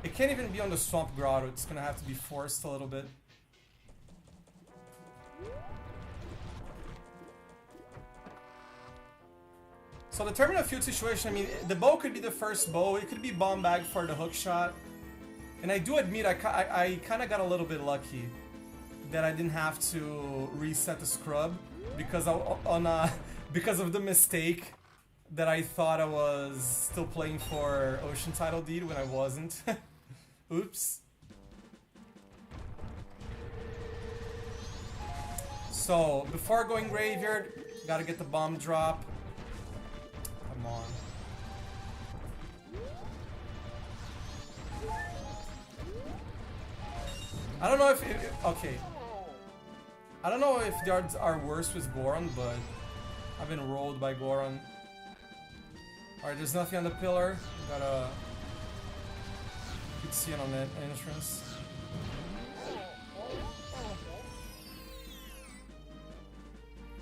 It can't even be on the Swamp Grotto, it's gonna have to be forced a little bit. So the Terminal Field situation, I mean, the bow could be the first bow, it could be bomb bag for the hook shot. And I do admit, I kind of got a little bit lucky that I didn't have to reset the scrub because because of the mistake that I thought I was still playing for Ocean Title Deed when I wasn't. Oops. So before going Graveyard, gotta get the bomb drop. Come on. I don't know if okay. I don't know if the odds are worse with Goron, but I've been rolled by Goron. Alright, there's nothing on the pillar. Gotta keep seeing on that entrance.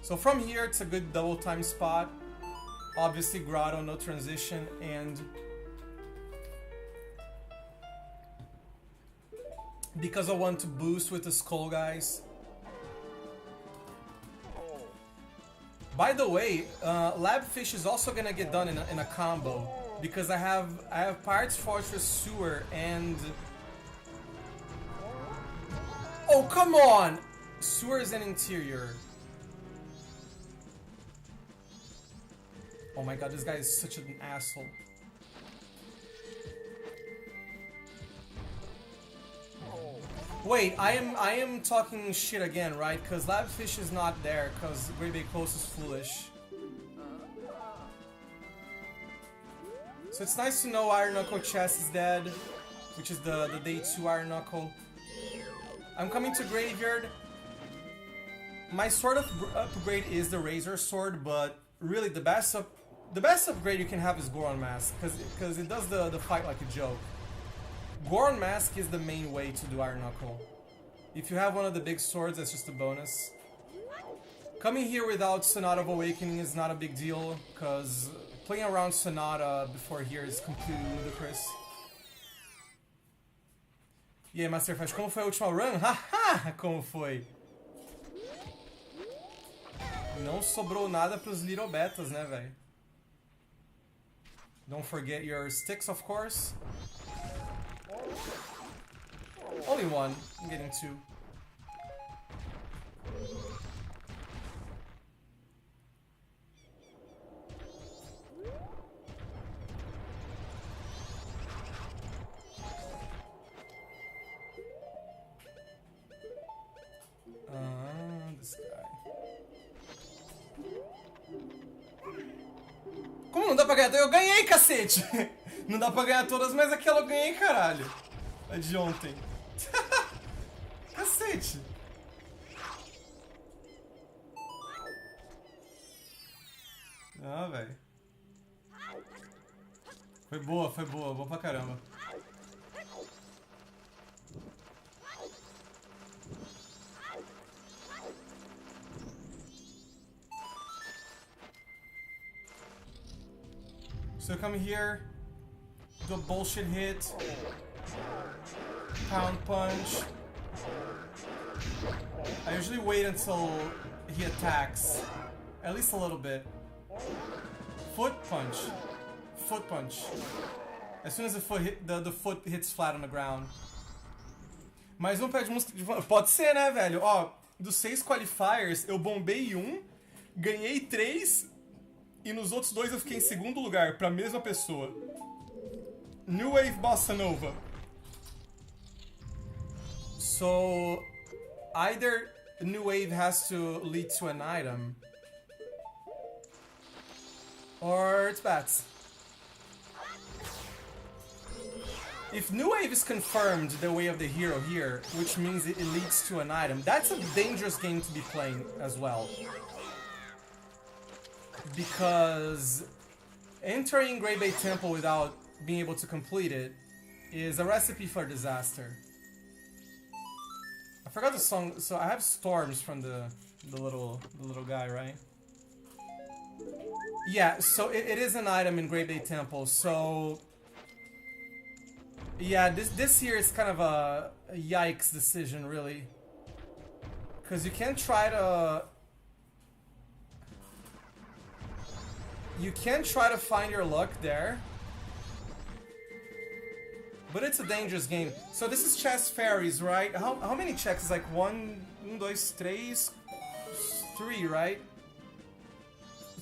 So from here, it's a good double time spot. Obviously, Grotto, no transition, and because I want to boost with the Skull Guys. By the way, Labfish is also gonna get done in a combo because I have Pirates Fortress Sewer and oh come on, Sewer is an interior. Oh my god, this guy is such an asshole. Wait, I am talking shit again, right? Because Labfish is not there, because Great Bay Close is foolish. So it's nice to know Iron Knuckle Chest is dead, which is the day 2 Iron Knuckle. I'm coming to Graveyard. My sword upgrade is the Razor Sword, but really the best upgrade you can have is Goron Mask, because it does the fight like a joke. Goron Mask is the main way to do Iron Knuckle. If you have one of the big swords, that's just a bonus. Coming here without Sonata of Awakening is not a big deal, because playing around Sonata before here is completely ludicrous. E aí, Masterflash, como foi a última run? Haha! Como foi? Não sobrou nada pros Little Betas, né, velho? Don't forget your sticks, of course. Only one. I'm getting 2. This guy. Como não dá pra ganhar? Eu ganhei, cacete! Não dá pra ganhar todas, mas aquela eu ganhei, caralho. A de ontem. Cacete. Ah, velho. Foi boa, boa pra caramba. So come here, do a bullshit hit, pound punch. I usually wait until he attacks, at least a little bit. Foot punch, foot punch. As soon as the foot hits flat on the ground. Mais um pé de música de... Pode ser, né, velho? Ó, dos 6 qualifiers, eu bombei um, ganhei 3... E nos outros 2 eu fiquei em segundo lugar, pra mesma pessoa. New Wave Bossa Nova. So, either New Wave has to lead to an item, or it's bats. If New Wave is confirmed the way of the hero here, which means it leads to an item, that's a dangerous game to be playing as well. Because entering Great Bay Temple without being able to complete it is a recipe for disaster. I forgot the song, so I have Storms from the little guy, right? Yeah, so it is an item in Great Bay Temple, so yeah, this here is kind of a yikes decision, really. Because you can try to... You can try to find your luck there, but it's a dangerous game. So this is Chess Fairies, right? How many checks? It's like 1, 2, 3, 3, right?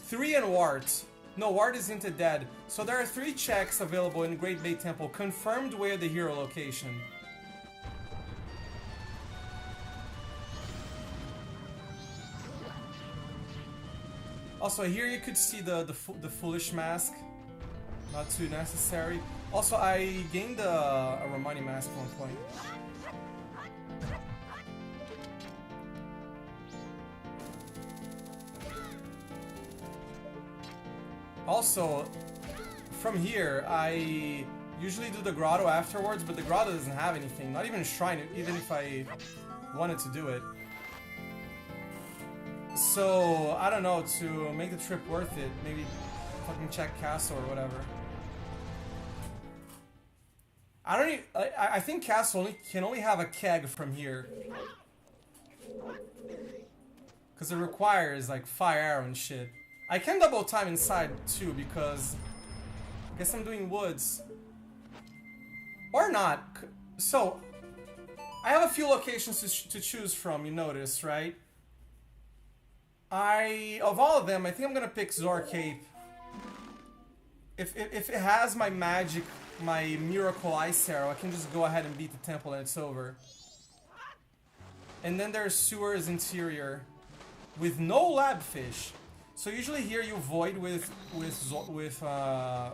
3 and Wart. No, Wart isn't dead. So there are 3 checks available in Great Bay Temple, confirmed way of the hero location. Also, here you could see the foolish mask. Not too necessary. Also, I gained a Romani mask at one point. Also, from here, I usually do the grotto afterwards, but the grotto doesn't have anything. Not even a shrine, even if I wanted to do it. So, I don't know, to make the trip worth it, maybe fucking check castle or whatever. I think castle can only have a keg from here. Because it requires like fire arrow and shit. I can double time inside too because I guess I'm doing woods. Or not. So, I have a few locations to choose from, you notice, right? Of all of them, I think I'm gonna pick Zora Cape. If it has my magic, my miracle ice arrow, I can just go ahead and beat the temple and it's over. And then there's Sewer's Interior with no lab fish. So usually here you void with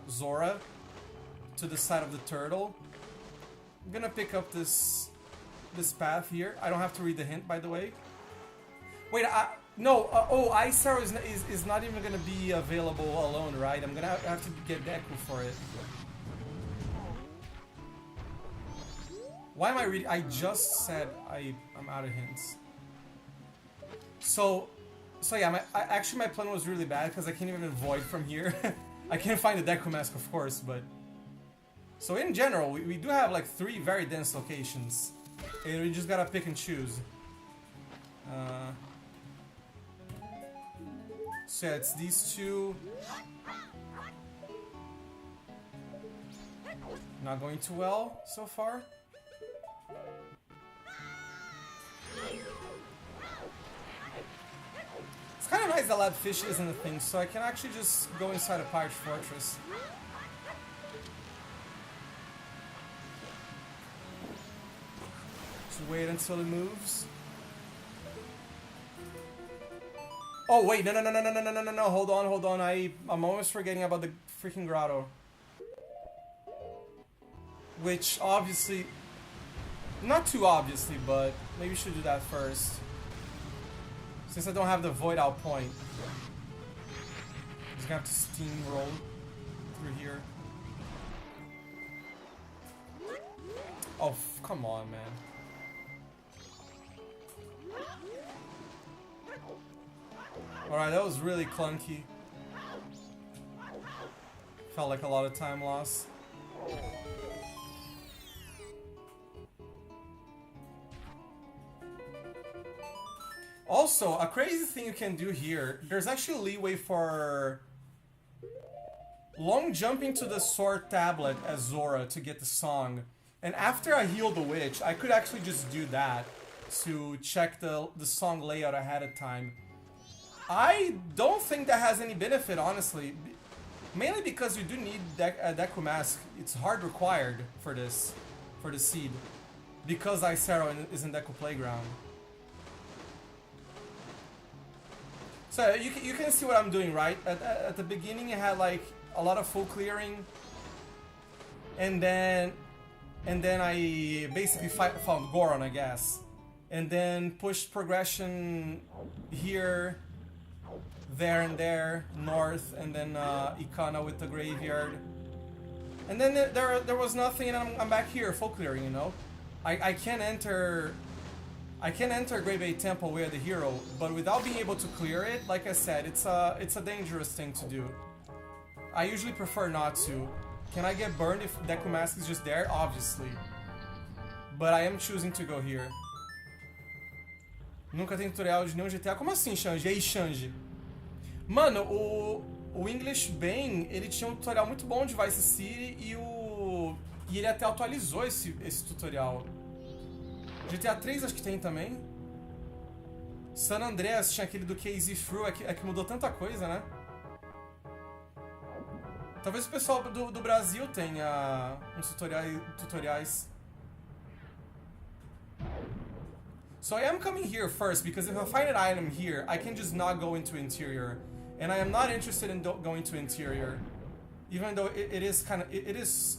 Zora to the side of the turtle. I'm gonna pick up this path here. I don't have to read the hint, by the way. Wait, no. Oh, Ice Arrow is not even gonna be available alone, right? I'm gonna have to get Deku for it. Why am I reading? I just said I'm out of hints. So yeah, actually my plan was really bad because I can't even void from here. I can't find the Deku Mask, of course, but... So in general, we do have like 3 very dense locations. And we just gotta pick and choose. So yeah, it's these 2. Not going too well so far. It's kind of nice that lab fish isn't a thing, so I can actually just go inside a pirate fortress. Just wait until it moves. Oh wait, no, hold on, I'm almost forgetting about the freaking grotto. Which obviously, not too obviously, but maybe we should do that first. Since I don't have the void out point. Just gonna have to steamroll through here. Oh, come on, man. Alright, that was really clunky. Felt like a lot of time lost. Also, a crazy thing you can do here, there's actually leeway for long jumping to the sword tablet as Zora to get the song. And after I heal the witch, I could actually just do that to check the song layout ahead of time. I don't think that has any benefit, honestly. Mainly because you do need a Deku Mask. It's hard required for this, for the seed. Because Ice Arrow is in Deku Playground. So you can see what I'm doing, right? At the beginning, it had like a lot of full clearing, and then I basically found Goron, I guess, and then pushed progression here, there and there, north, and then Ikana with the graveyard, and then there was nothing, and I'm back here, full clearing, you know. I can enter Grade A Temple where the hero, but without being able to clear it, like I said, it's a dangerous thing to do. I usually prefer not to. Can I get burned if Deku Mask is just there? Obviously. But I am choosing to go here. Nunca tem tutorial de nenhum GTA. Como assim, Shanji? E aí, Shanji? Mano, o English Bane, ele tinha um tutorial muito bom de Vice City e ele até atualizou esse tutorial. GTA 3 acho que tem também. San Andreas tinha aquele do KZ Through, é que mudou tanta coisa, né? Talvez o pessoal do Brasil tenha uns tutoriais. So I am coming here first, because if I find an item here, I can just not go into interior. And I am not interested in going to interior. Even though it is kind of... It is...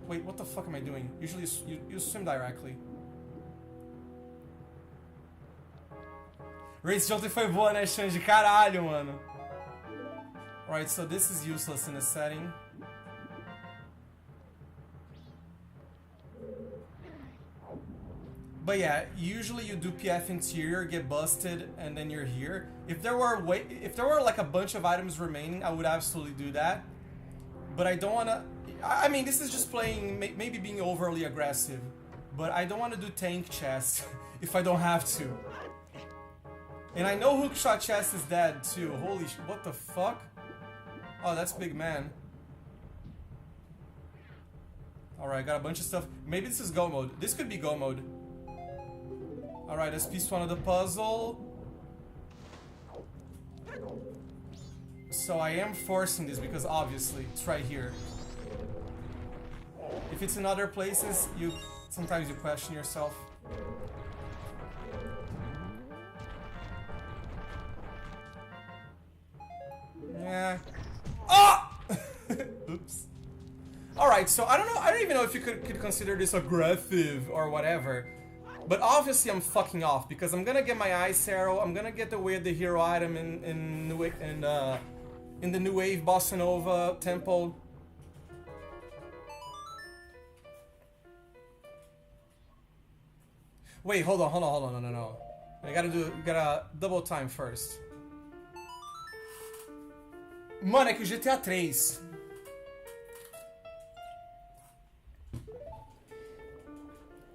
Wait, what the fuck am I doing? Usually you swim directly. Race de ontem foi boa, né, Xande? Caralho, mano. Alright, so this is useless in this setting. But yeah, usually you do PF interior, get busted, and then you're here. If there were like a bunch of items remaining, I would absolutely do that. But I don't wanna... I mean, this is just playing, maybe being overly aggressive. But I don't want to do tank chest if I don't have to. And I know hookshot chest is dead too. Holy shit, what the fuck? Oh, that's big man. Alright, got a bunch of stuff. Maybe this is go mode. This could be go mode. Alright, that's piece one of the puzzle. So I am forcing this because obviously it's right here. If it's in other places, sometimes you question yourself. Yeah. Oh! Oops. Alright, so I don't know, I don't even know if you could consider this aggressive or whatever. But obviously I'm fucking off because I'm gonna get my ice arrow, I'm gonna get the Way of the Hero item in the New Wave Bossa Nova temple. Wait, hold on, no. I gotta double time first. Mano, é que o GTA 3...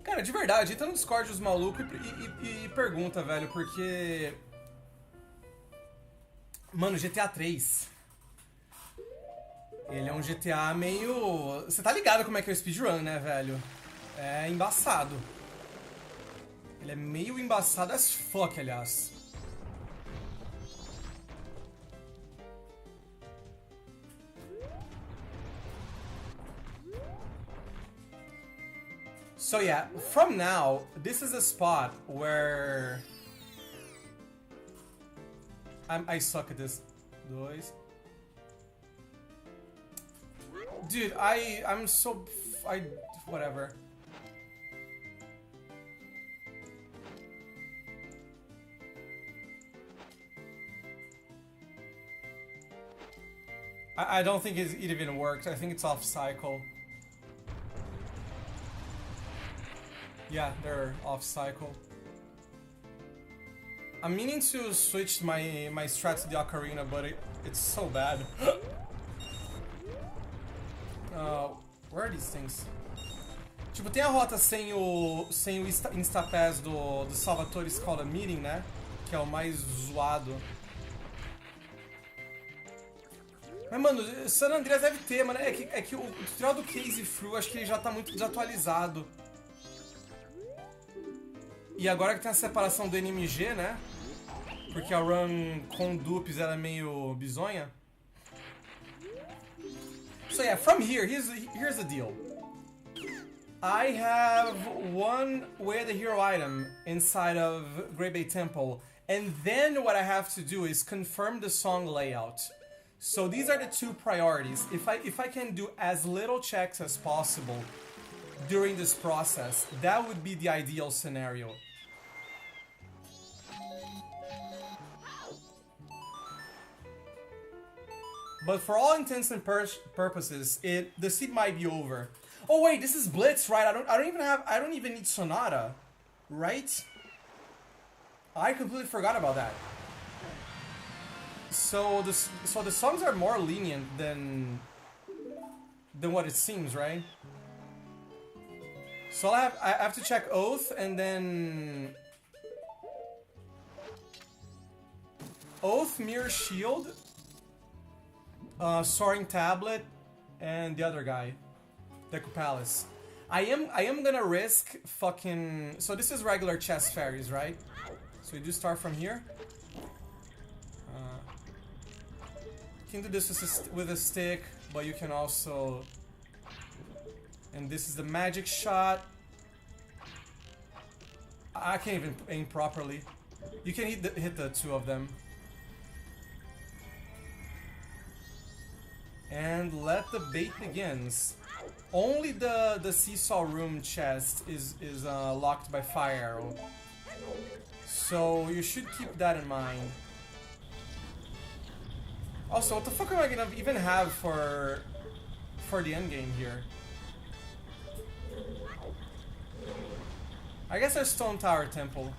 Cara, de verdade, entra no Discord os malucos e pergunta, velho, porque... Mano, GTA 3... Ele é um GTA meio... Você tá ligado como é que é o speedrun, né, velho? É embaçado. Ele é meio embaçado as fuck, aliás. So yeah, from now, this is a spot where... I suck at this. Dude, I'm so... whatever. I don't think it even worked. I think it's off cycle. Yeah, they're off cycle. I'm meaning to switch my strat to the ocarina, but it's so bad. Where are these things? Tipo, tem a rota sem o instapass do Salvatore Scholar Meeting, né? Que é o mais zoado. Mas, mano, San Andreas deve ter, mano. É que o tutorial do Case Through, acho que ele já tá muito desatualizado. E agora que tem a separação do NMG, né? Porque a run com dupes era meio bizonha. So yeah, from here, here's the deal. I have one Way of the Hero item inside of Great Bay Temple. And then what I have to do is confirm the song layout. So these are the two priorities. If I can do as little checks as possible during this process, that would be the ideal scenario. But for all intents and purposes, the seed might be over. Oh wait, this is Blitz, right? I don't even need Sonata, right? I completely forgot about that. So the songs are more lenient than what it seems, right? So I have to check Oath and then Oath, Mirror Shield, Soaring Tablet, and the other guy, Deku Palace. I am gonna risk fucking... So this is regular chest fairies, right? So we do start from here. You can do this with a stick, but you can also... And this is the magic shot. I can't even aim properly. You can hit the two of them. And let the bait begins. Only the seesaw room chest is locked by fire arrow. So you should keep that in mind. Also, what the fuck am I gonna even have for the end game here? I guess there's Stone Tower Temple.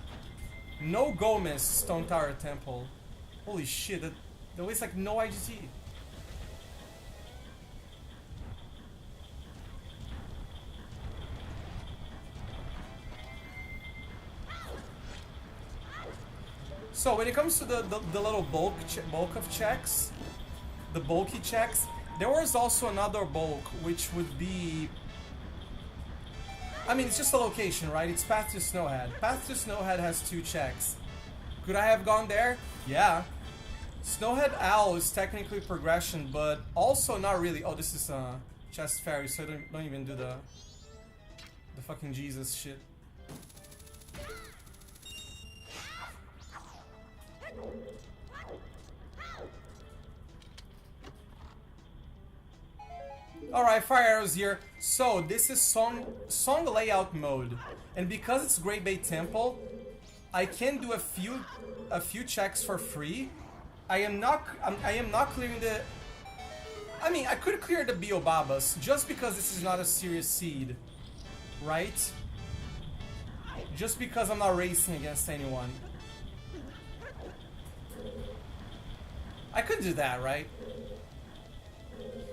No Gomez Stone Tower Temple. Holy shit, that was like no IGT. So when it comes to the little bulk of checks, the bulky checks, there was also another bulk which would be, I mean, it's just a location, right? It's Path to Snowhead. Path to Snowhead has 2 checks. Could I have gone there? Yeah. Snowhead Owl is technically progression, but also not really. Oh, this is Chest Fairy, so don't even do the fucking Jesus shit. Alright, fire arrows here. So this is song layout mode, and because it's Great Bay Temple, I can do a few checks for free. I am not clearing the. I mean, I could clear the Biobabas just because this is not a serious seed, right? Just because I'm not racing against anyone. I could do that, right?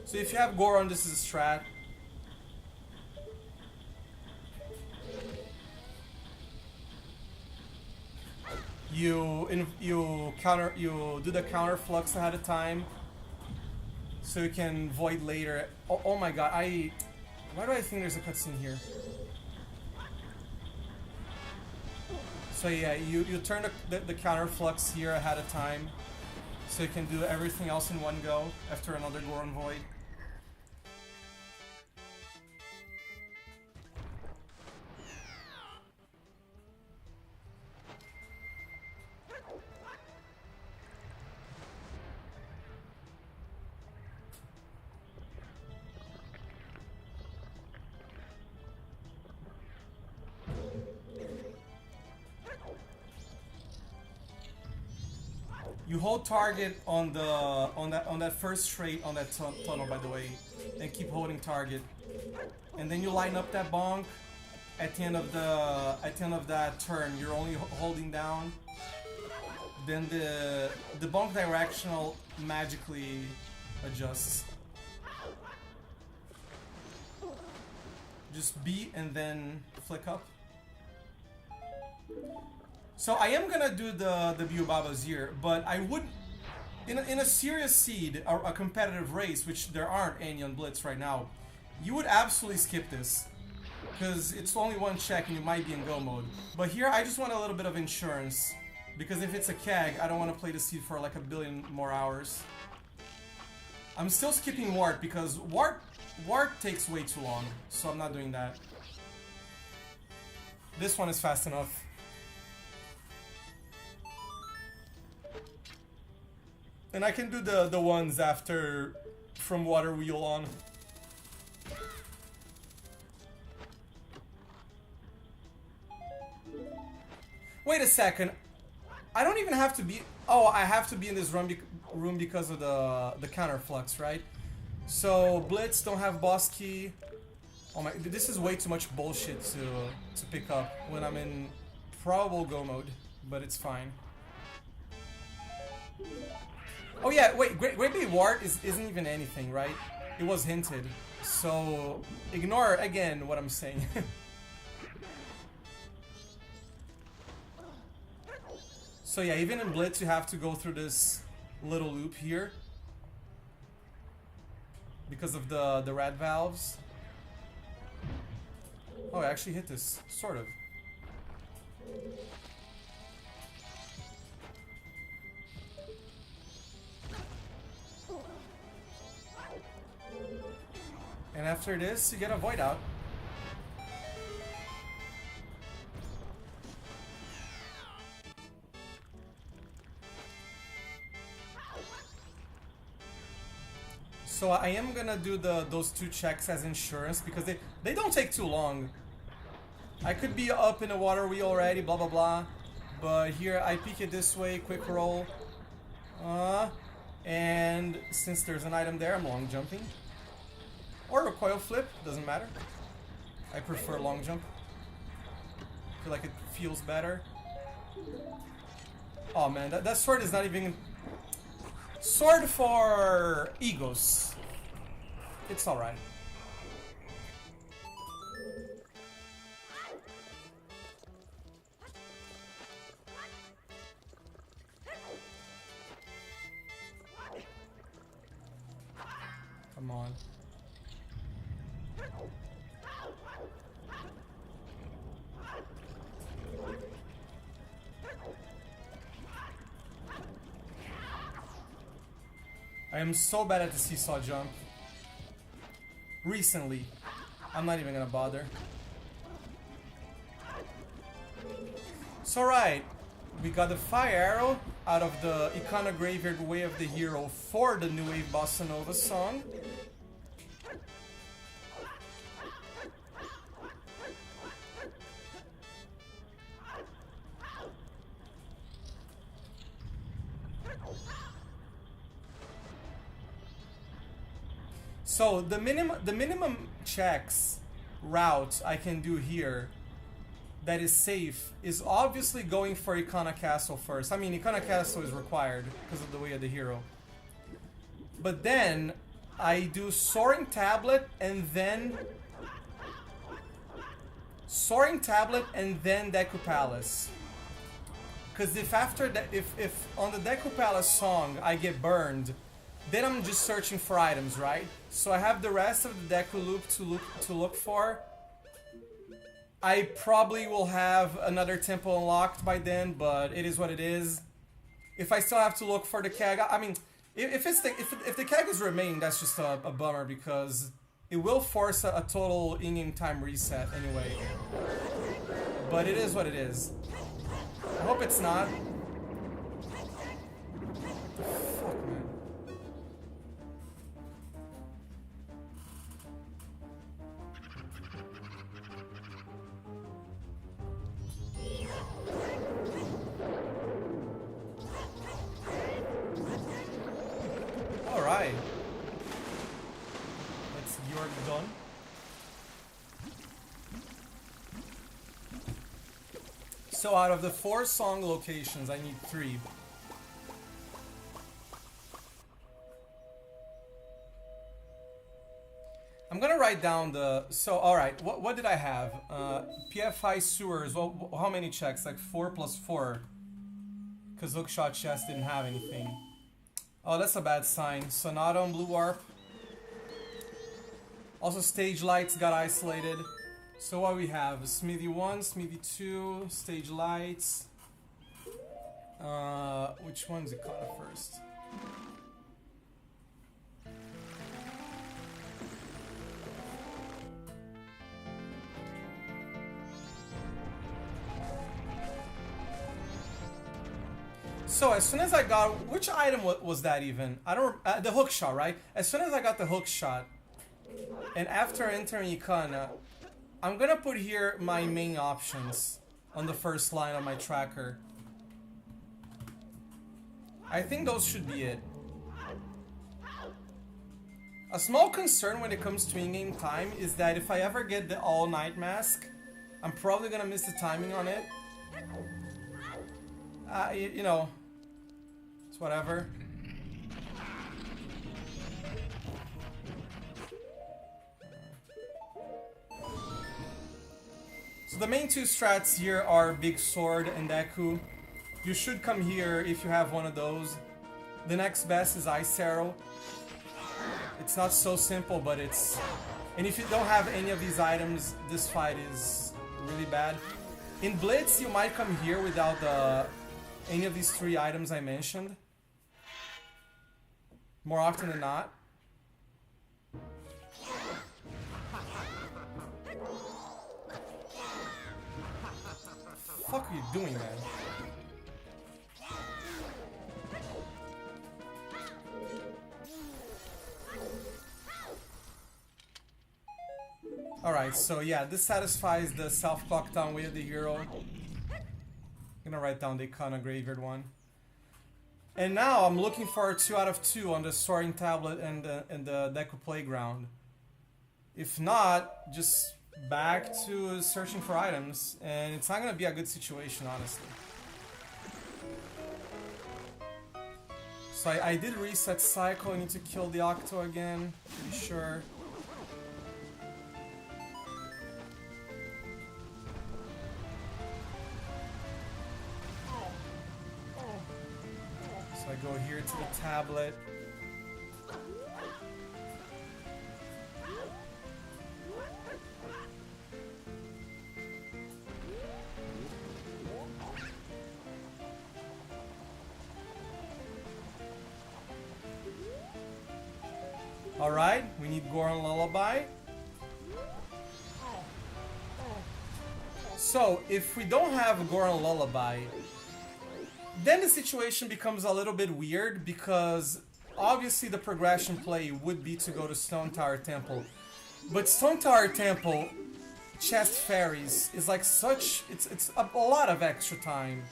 So if you have Goron, this is a strat. You do the counter flux ahead of time, so you can void later. Oh my god! Why do I think there's a cutscene here? So yeah, you turn the counter flux here ahead of time, so you can do everything else in one go after another Goron void. You hold target on that first straight on that tunnel, by the way, and keep holding target, and then you line up that bonk at the end of that turn. You're only holding down. Then the bonk directional magically adjusts. Just B and then flick up. So I am gonna do the Biobabas here, but I would, in a serious seed, a competitive race, which there aren't any on Blitz right now, you would absolutely skip this, because it's only one check and you might be in go mode. But here I just want a little bit of insurance, because if it's a keg, I don't want to play the seed for like a billion more hours. I'm still skipping Wart because Wart takes way too long, so I'm not doing that. This one is fast enough. And I can do the ones after from Water Wheel on. Wait a second. I don't even have to be... Oh, I have to be in this room because of the counter flux, right? So, Blitz don't have boss key. Oh my... This is way too much bullshit to pick up when I'm in probable go mode. But it's fine. Oh yeah, wait, Great Bay Wart isn't even anything, right? It was hinted. So, ignore again what I'm saying. So yeah, even in Blitz you have to go through this little loop here. Because of the red valves. Oh, I actually hit this, sort of. And after this, you get a void out. So I am gonna do those 2 checks as insurance because they don't take too long. I could be up in the water wheel already, blah blah blah. But here I peek it this way, quick roll. And since there's an item there, I'm long jumping. Or recoil flip, doesn't matter. I prefer long jump. I feel like it feels better. Oh man, that sword is not even... Sword for egos. It's alright. Come on. I am so bad at the seesaw jump. Recently. I'm not even gonna bother. So right, we got the fire arrow out of the Icona Graveyard Way of the Hero for the New Wave Bossa Nova song. So the minimum checks route I can do here that is safe is obviously going for Icona Castle first. I mean, Icona Castle is required because of the Way of the Hero. But then I do Soaring Tablet and then Deku Palace. Because if after that, if on the Deku Palace song I get burned, then I'm just searching for items, right? So I have the rest of the Deku loop to look for. I probably will have another temple unlocked by then, but it is what it is. If I still have to look for the keg, I mean, if the keg is remaining, that's just a bummer because it will force a total in-game time reset anyway. But it is what it is. I hope it's not. Fuck, man. Alright. That's your done. So out of the 4 song locations, I need 3. I'm gonna write down the... So, alright, what did I have? PFI sewers, well, how many checks? Like 4 plus 4. Because Hookshot Chest didn't have anything. Oh, that's a bad sign. Sonata on Blue Warp. Also, stage lights got isolated. So what we have? Smithy 1, Smithy 2, stage lights. Which one's Icona first? So as soon as I got, which item was that even? I don't, the hook shot, right? As soon as I got the hook shot, and after entering Icona, I'm gonna put here my main options on the first line of my tracker. I think those should be it. A small concern when it comes to in-game time is that if I ever get the all-night mask, I'm probably gonna miss the timing on it. You know, it's whatever. So the main 2 strats here are Big Sword and Deku. You should come here if you have one of those. The next best is Ice Arrow. It's not so simple, but it's... And if you don't have any of these items, this fight is really bad. In Blitz, you might come here without any of these 3 items I mentioned. More often than not. What the fuck are you doing, man? Alright, so yeah, this satisfies the self-clock down way of the hero. I'm gonna write down the Ikana Graveyard one. And now I'm looking for a 2 out of 2 on the Soaring Tablet and the Deku Playground. If not, just back to searching for items, and it's not gonna be a good situation, honestly. So I did reset Cycle. I need to kill the Octo again, pretty sure. So I go here to the tablet. Alright, we need Goron Lullaby. So, if we don't have Goron Lullaby, then the situation becomes a little bit weird, because obviously the progression play would be to go to Stone Tower Temple. But Stone Tower Temple, Chest Fairies, is like such... It's a lot of extra time.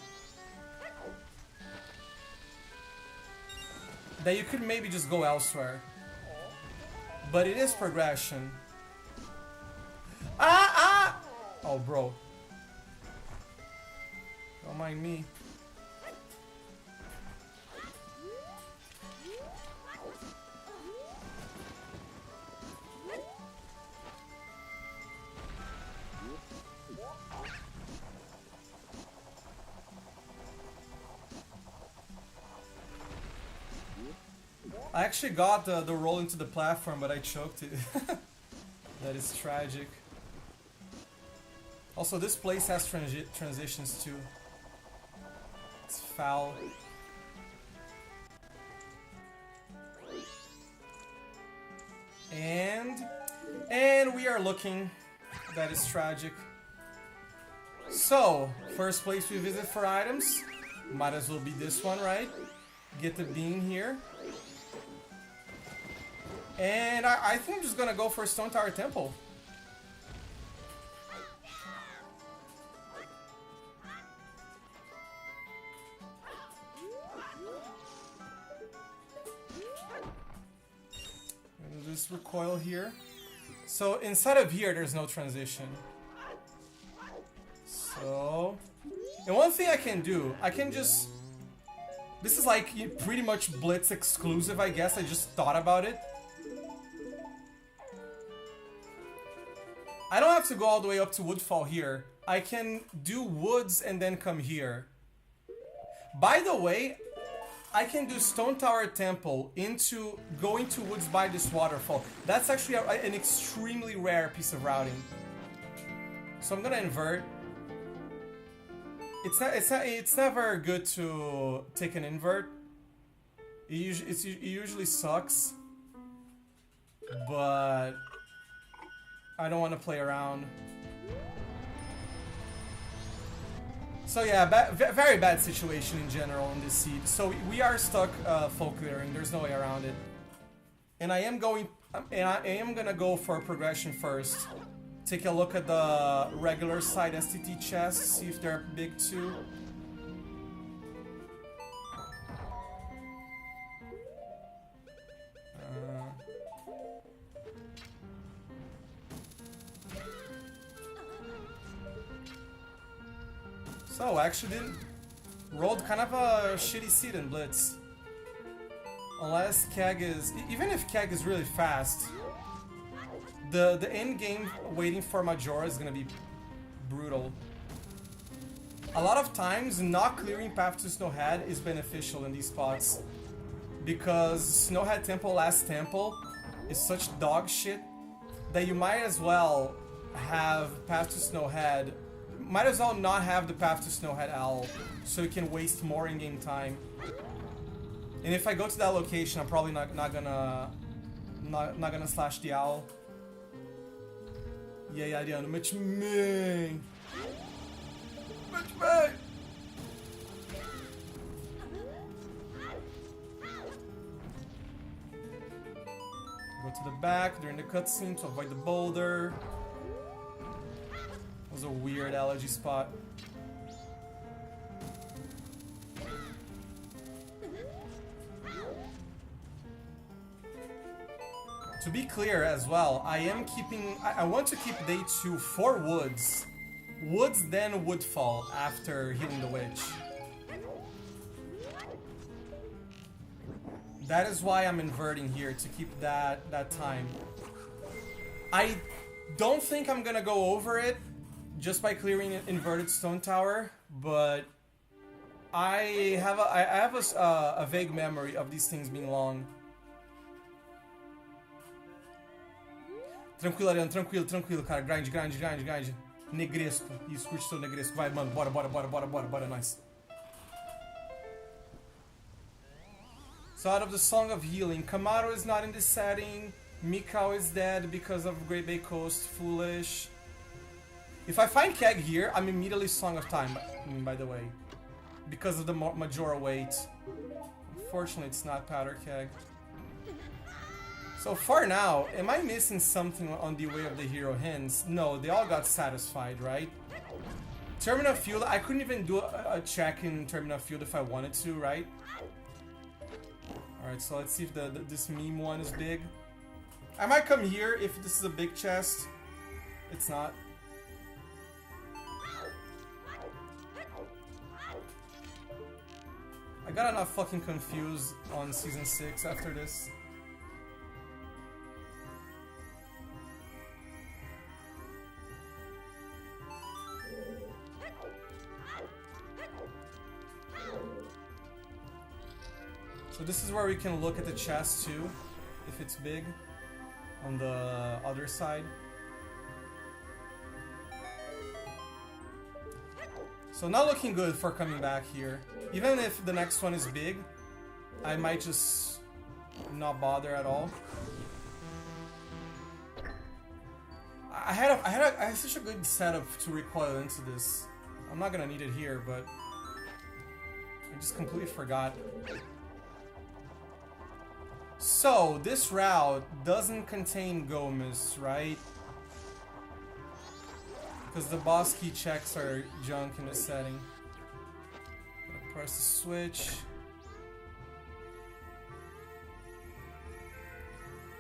That you could maybe just go elsewhere. But it is progression. Oh, bro. Don't mind me. I actually got the roll into the platform, but I choked it. That is tragic. Also, this place has transitions too. It's foul. And we are looking. That is tragic. So, first place we visit for items. Might as well be this one, right? Get the beam here. And I think I'm just gonna go for Stone Tower Temple. And just recoil here. So inside of here, there's no transition. So, and one thing I can do, I can just... This is like pretty much Blitz exclusive, I guess. I just thought about it. I don't have to go all the way up to Woodfall here. I can do Woods and then come here. By the way, I can do Stone Tower Temple into going to Woods by this waterfall. That's actually an extremely rare piece of routing. So I'm gonna invert. It's never good to take an invert. It usually sucks, but I don't want to play around. So yeah, very bad situation in general in this seed. So we are stuck full clearing. There's no way around it. And I am gonna go for progression first. Take a look at the regular side STT chests, see if they're big too. So actually rolled kind of a shitty seed in Blitz. Unless Keg is... Even if Keg is really fast, the end game waiting for Majora is gonna be brutal. A lot of times not clearing Path to Snowhead is beneficial in these spots. Because Snowhead Temple Last Temple is such dog shit that you might as well have Path to Snowhead. Might as well not have the Path to Snowhead Owl, so you can waste more in-game time. And if I go to that location, I'm probably not gonna slash the owl. Yeah, Diana, much me. Much me. Go to the back during the cutscene to avoid the boulder. was a weird elegy spot. To be clear as well, I am keeping... I want to keep day 2 for woods. Woods, then woodfall after hitting the witch. That is why I'm inverting here, to keep that time. I don't think I'm gonna go over it just by clearing an inverted stone tower, but I have a vague memory of these things being long. Tranquilo, Ariano, tranquilo, tranquilo, cara. Grind, grind, grind, grind. Negresco. Isso, curte seu negresco. Vai, mano. Bora, bora, bora, bora, bora, bora, nice. So out of the Song of Healing, Kamaro is not in this setting. Mikau is dead because of Great Bay Coast. Foolish. If I find Keg here, I'm immediately Song of Time, by the way. Because of the Majora weight. Unfortunately, it's not Powder Keg. So far now, am I missing something on the way of the hero hints? No, they all got satisfied, right? Terminal Field, I couldn't even do a check in Terminal Field if I wanted to, right? Alright, so let's see if this meme one is big. I might come here if this is a big chest. It's not. I got enough fucking confused on Season 6 after this. So this is where we can look at the chest too, if it's big, on the other side. So not looking good for coming back here. Even if the next one is big, I might just not bother at all. I had such a good setup to recoil into this. I'm not gonna need it here, but I just completely forgot. So, this route doesn't contain Gomez, right? Because the boss key checks are junk in this setting. Gonna press the switch.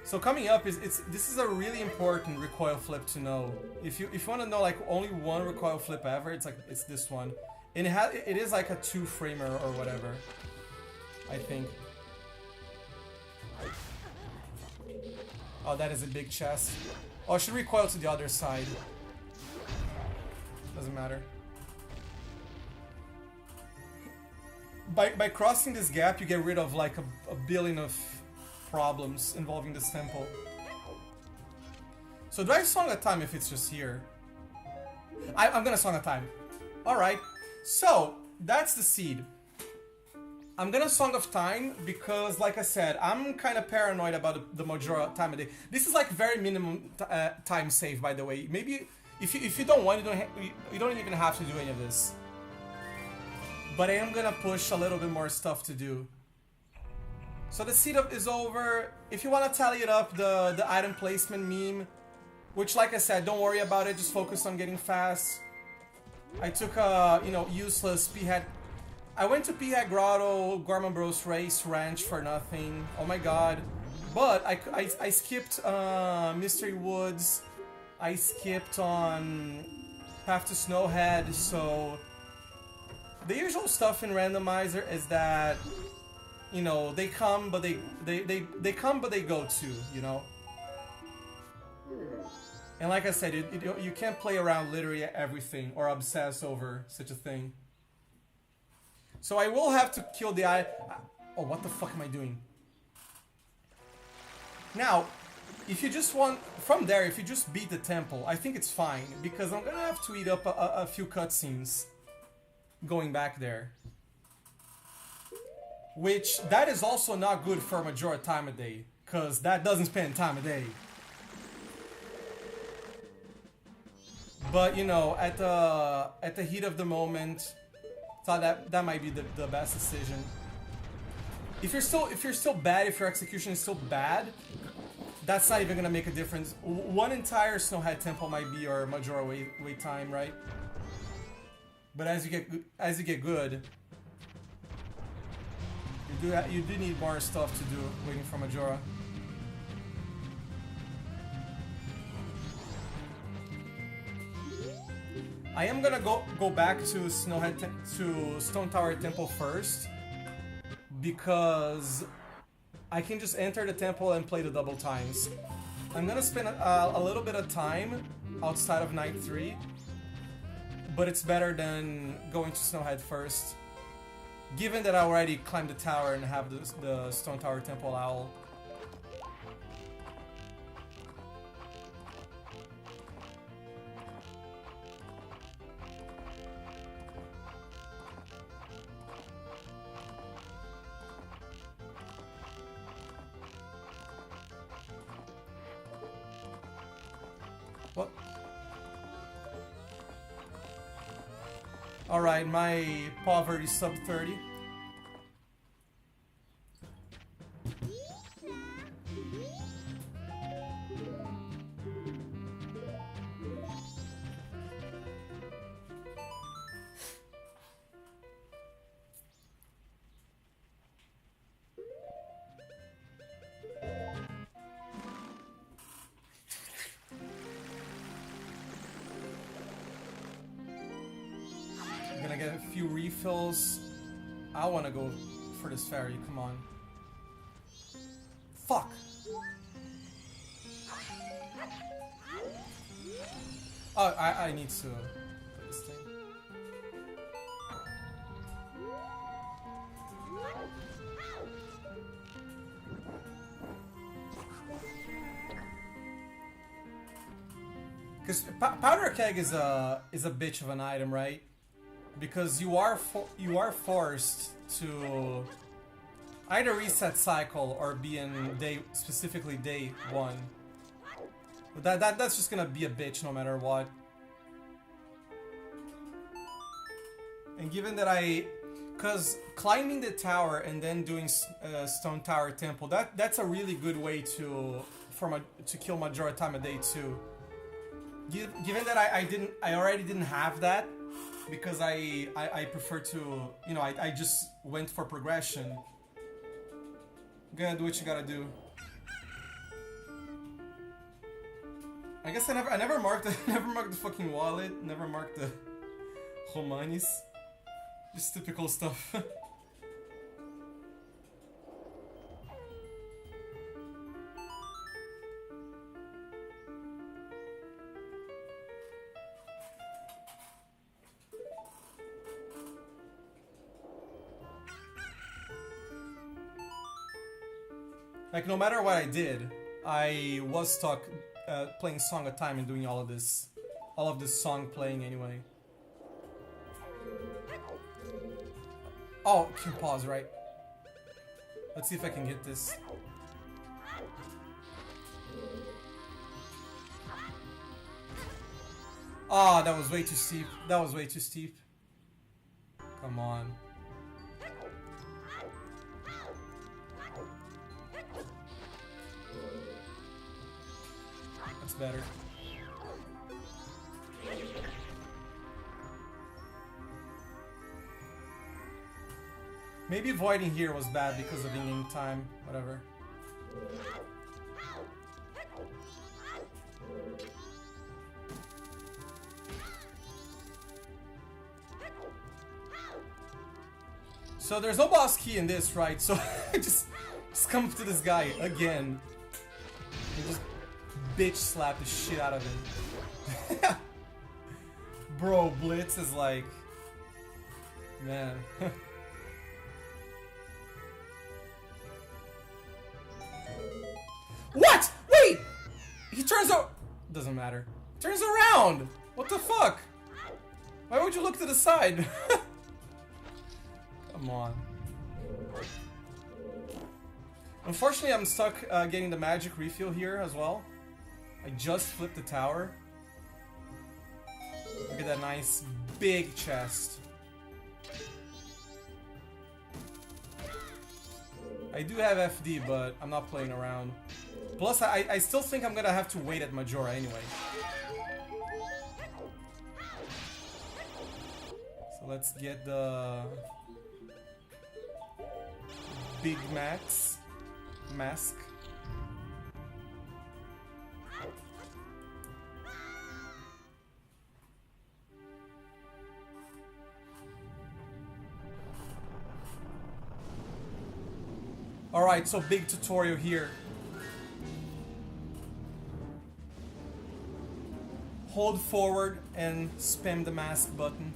So coming up this is a really important recoil flip to know. If you want to know like only one recoil flip ever, it's this one. And it is like a 2-framer or whatever, I think. Oh, that is a big chest. Oh, I should recoil to the other side. Doesn't matter. By crossing this gap, you get rid of like a billion of problems involving this temple. So do I Song of Time if it's just here? I'm gonna Song of Time. Alright, so that's the seed. I'm gonna Song of Time because, like I said, I'm kind of paranoid about the Majora time of day. This is like very minimum time save, by the way. Maybe if you don't want, you don't even have to do any of this. But I am gonna push a little bit more stuff to do. So the seed up is over. If you want to tally it up, the item placement meme, which, like I said, don't worry about it. Just focus on getting fast. I took a useless P-Head. I went to P-Head Grotto, Gorman Bros Race Ranch for nothing. Oh my god. But I skipped Mystery Woods. I skipped on Path to Snowhead. So the usual stuff in Randomizer is that, you know, they come but they come but they go too, you know. And like I said, you can't play around literally everything or obsess over such a thing. So I will have to kill the eye. Oh, what the fuck am I doing? Now, if you just want, from there, if you just beat the temple, I think it's fine, because I'm gonna have to eat up a few cutscenes going back there. Which, that is also not good for Majora time of day, because that doesn't spend time of day. But, you know, at the heat of the moment, thought that might be the best decision. If you're still bad, if your execution is still bad, that's not even gonna make a difference. One entire Snowhead Temple might be your Majora wait time, right? But as you get good, you do need more stuff to do waiting for Majora. I am gonna go back to Stone Tower Temple first because I can just enter the temple and play the double times. I'm gonna spend a little bit of time outside of Night 3, but it's better than going to Snowhead first. Given that I already climbed the tower and have the Stone Tower Temple Owl. What? Alright, my poverty sub 30. Get a few refills. I want to go for this ferry, come on. Fuck! Oh, I need to put this thing. Because Powder Keg is a bitch of an item, right? Because you are forced to either reset cycle or be in specifically day 1. But that's just gonna be a bitch no matter what. And given that cause climbing the tower and then doing Stone Tower Temple, that's a really good way to kill Majora time of day 2. Given that I already didn't have that. Because I prefer to, you know, I just went for progression. You gotta do what you gotta do. I guess I never marked the fucking wallet, never marked the Romanis. Just typical stuff. Like, no matter what I did, I was stuck playing Song of Time and doing all of this song playing anyway. Oh, can pause, right? Let's see if I can get this. Oh, that was way too steep. That was way too steep. Come on. Better. Maybe avoiding here was bad because of in-game time, whatever. So there's no boss key in this, right? So just come up to this guy again. And just bitch slap the shit out of him. Bro, Blitz is like... Man. What? Wait! He turns out... Doesn't matter. Turns around! What the fuck? Why would you look to the side? Come on. Unfortunately, I'm stuck getting the magic refill here as well. I just flipped the tower. Look at that nice big chest. I do have FD, but I'm not playing around. Plus, I still think I'm gonna have to wait at Majora anyway. So let's get the Big Max mask. Alright, so big tutorial here. Hold forward and spam the mask button.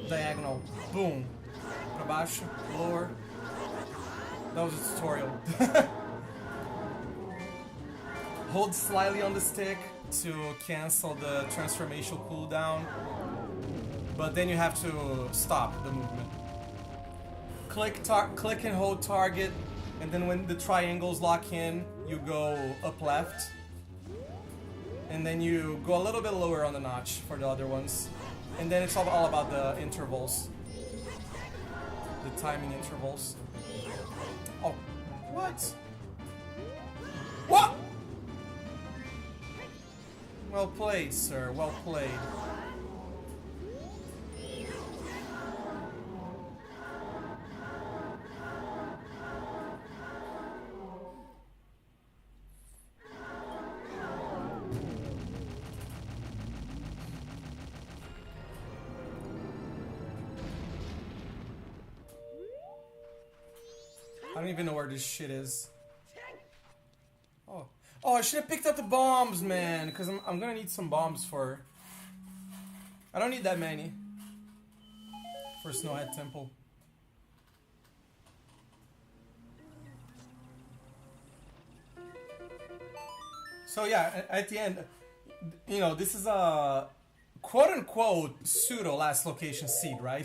Diagonal. Boom. Pra baixo. Lower. That was a tutorial. Hold slightly on the stick to cancel the transformational cooldown, but then you have to stop the movement. Click and hold target, and then when the triangles lock in, you go up left, and then you go a little bit lower on the notch for the other ones, and then it's all about the intervals, the timing intervals. Oh, what? What? Well played, sir. Well played. I don't even know where this shit is. Oh. Oh, I should have picked up the bombs, man, because I'm gonna need some bombs for... I don't need that many for Snowhead Temple. So yeah, at the end, you know, this is a quote-unquote pseudo last location seed, right?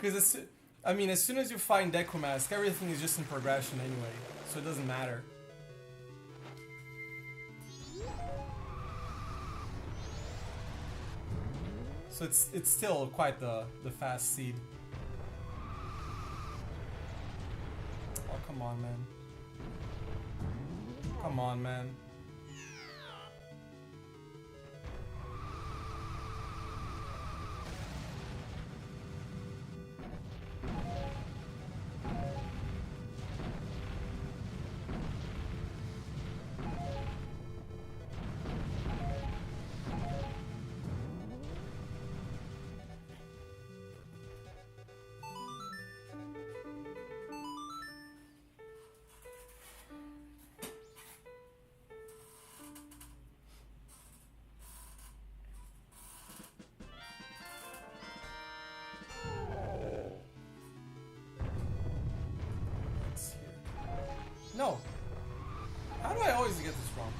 Because I mean, as soon as you find Deku Mask, everything is just in progression anyway, so it doesn't matter. So it's still quite the fast seed. Oh, come on, man. Come on, man. No. How do I always get this wrong?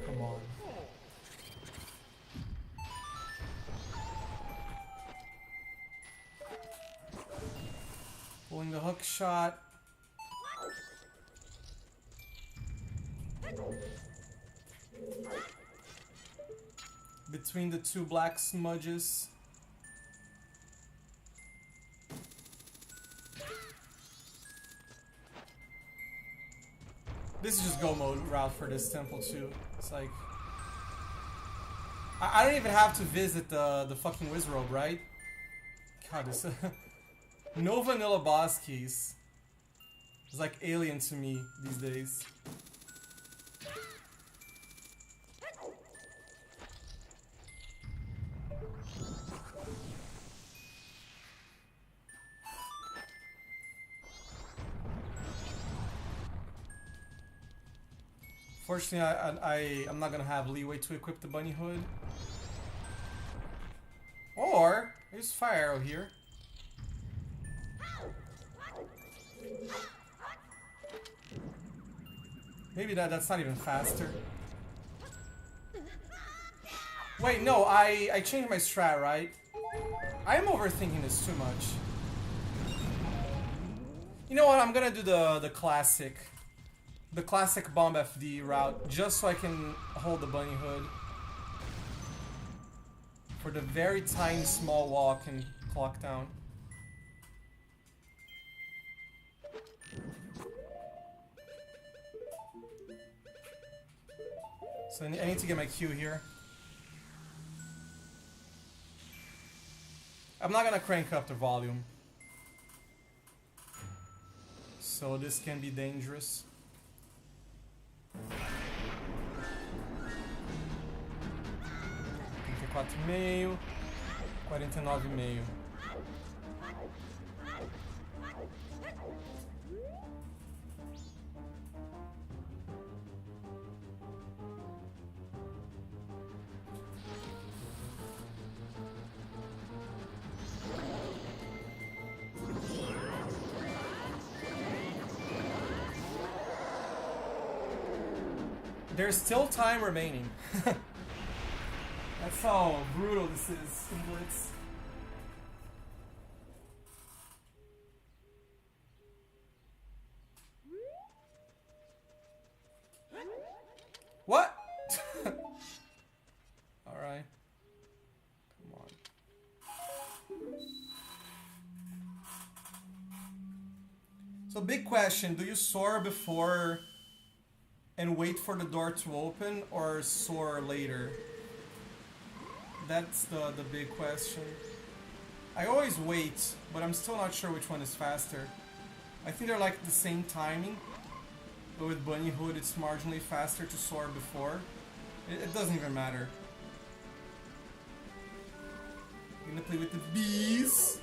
Come on. Pulling the hook shot. Between the two black smudges. This is just go mode route for this temple too. It's like I don't even have to visit the fucking Wizrobe, right? God, this no vanilla boss keys. It's like alien to me these days. Fortunately, I'm not gonna have leeway to equip the bunny hood. Or I use fire arrow here. Maybe that's not even faster. Wait, no, I changed my strat, right? I am overthinking this too much. You know what? I'm gonna do the classic bomb FD route just so I can hold the bunny hood for the very tiny small wall I can clock down. So I need to get my Q here. I'm not gonna crank up the volume, so this can be dangerous. 34,5, 49,5. There's still time remaining. That's how brutal this is in Blitz. What? Alright. Come on. So big question, do you soar before and wait for the door to open, or soar later? That's the big question. I always wait, but I'm still not sure which one is faster. I think they're like the same timing, but with Bunny Hood it's marginally faster to soar before. It doesn't even matter. I'm gonna play with the bees.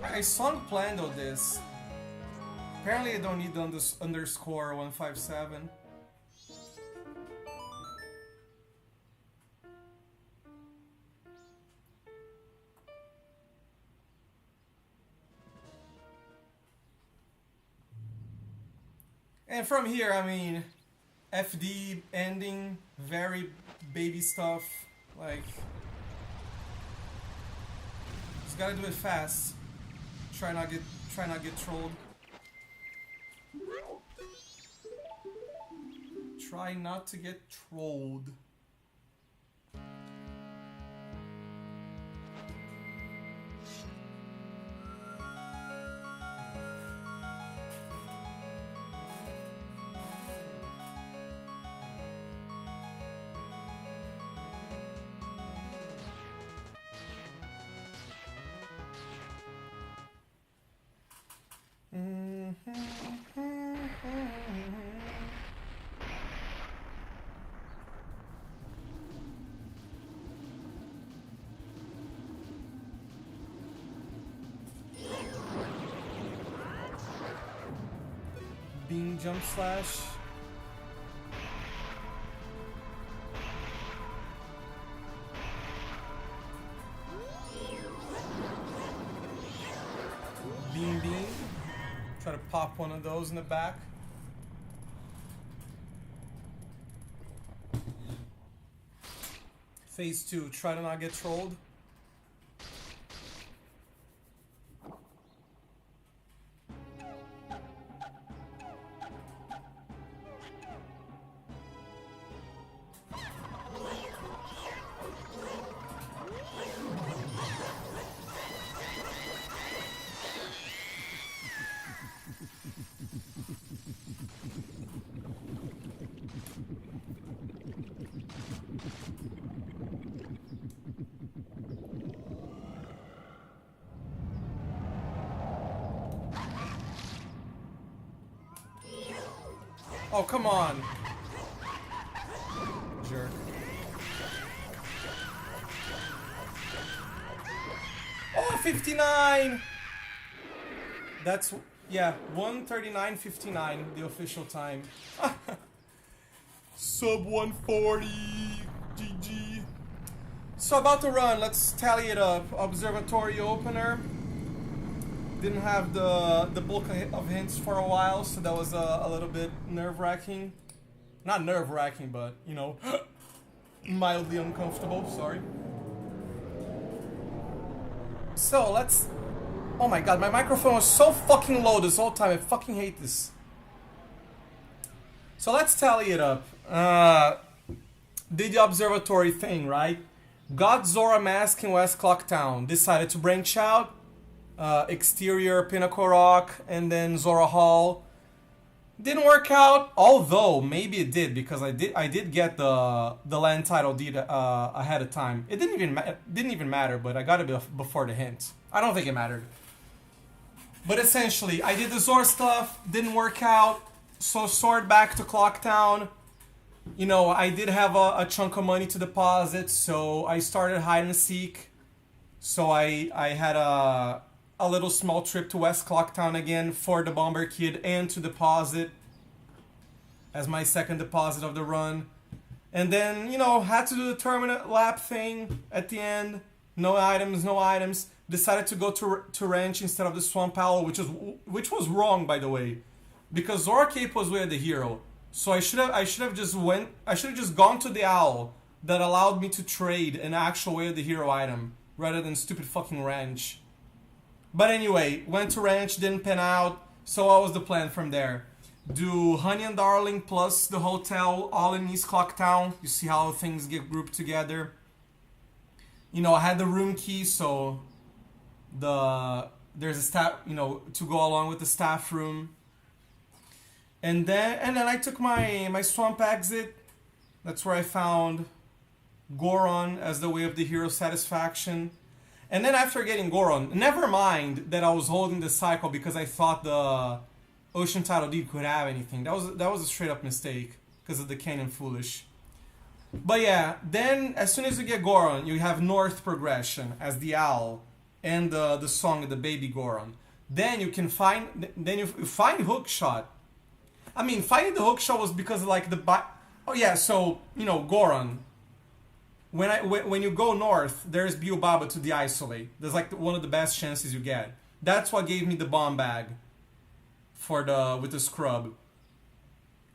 I song planned all this. Apparently I don't need the underscore 157. And from here, I mean, FD ending, very baby stuff, like, just gotta do it fast. Try not get trolled. Try not to get trolled. Beam jump slash. Beam. Try to pop one of those in the back. Phase 2, try to not get trolled. Oh, come on. Jerk. Oh, 59! That's, yeah, 1:39:59, the official time. Sub 140. GG. So about to run, let's tally it up. Observatory opener. Didn't have the bulk of hints for a while, so that was a little bit nerve-wracking. Not nerve-wracking, but, you know, mildly uncomfortable, sorry. So, let's... Oh my god, my microphone was so fucking low this whole time, I fucking hate this. So let's tally it up. Did the observatory thing, right? Got Zora Mask in West Clocktown. Decided to branch out. Exterior, Pinnacle Rock, and then Zora Hall. Didn't work out, although maybe it did, because I did get the land title deed ahead of time. It didn't even matter, but I got it before the hint. I don't think it mattered. But essentially, I did the Zora stuff, didn't work out, so soared back to Clocktown. You know, I did have a chunk of money to deposit, so I started hide and seek. So I had a little small trip to West Clocktown again for the Bomber Kid and to deposit as my second deposit of the run. And then, you know, had to do the tournament lap thing at the end. No items. Decided to go to Ranch instead of the Swamp Owl, which was wrong, by the way. Because Zora Cape was with the hero. So I should have just gone to the Owl that allowed me to trade an actual Way of the Hero item rather than stupid fucking Ranch. But anyway, went to Ranch, didn't pan out, so what was the plan from there? Do Honey and Darling plus the hotel all in East Clocktown. You see how things get grouped together. You know, I had the room key, so there's a staff, you know, to go along with the staff room. And then I took my swamp exit. That's where I found Goron as the Way of the Hero Satisfaction. And then after getting Goron, never mind that I was holding the cycle because I thought the Ocean Title Deed could have anything. That was a straight up mistake because of the Canyon Foolish. But yeah, then as soon as you get Goron, you have North progression as the Owl and the song of the Baby Goron. Then you can find Hookshot. I mean, finding the hookshot was because of like oh yeah, so you know Goron. When you go north, there's Biobaba to de-isolate. That's like one of the best chances you get. That's what gave me the bomb bag with the scrub.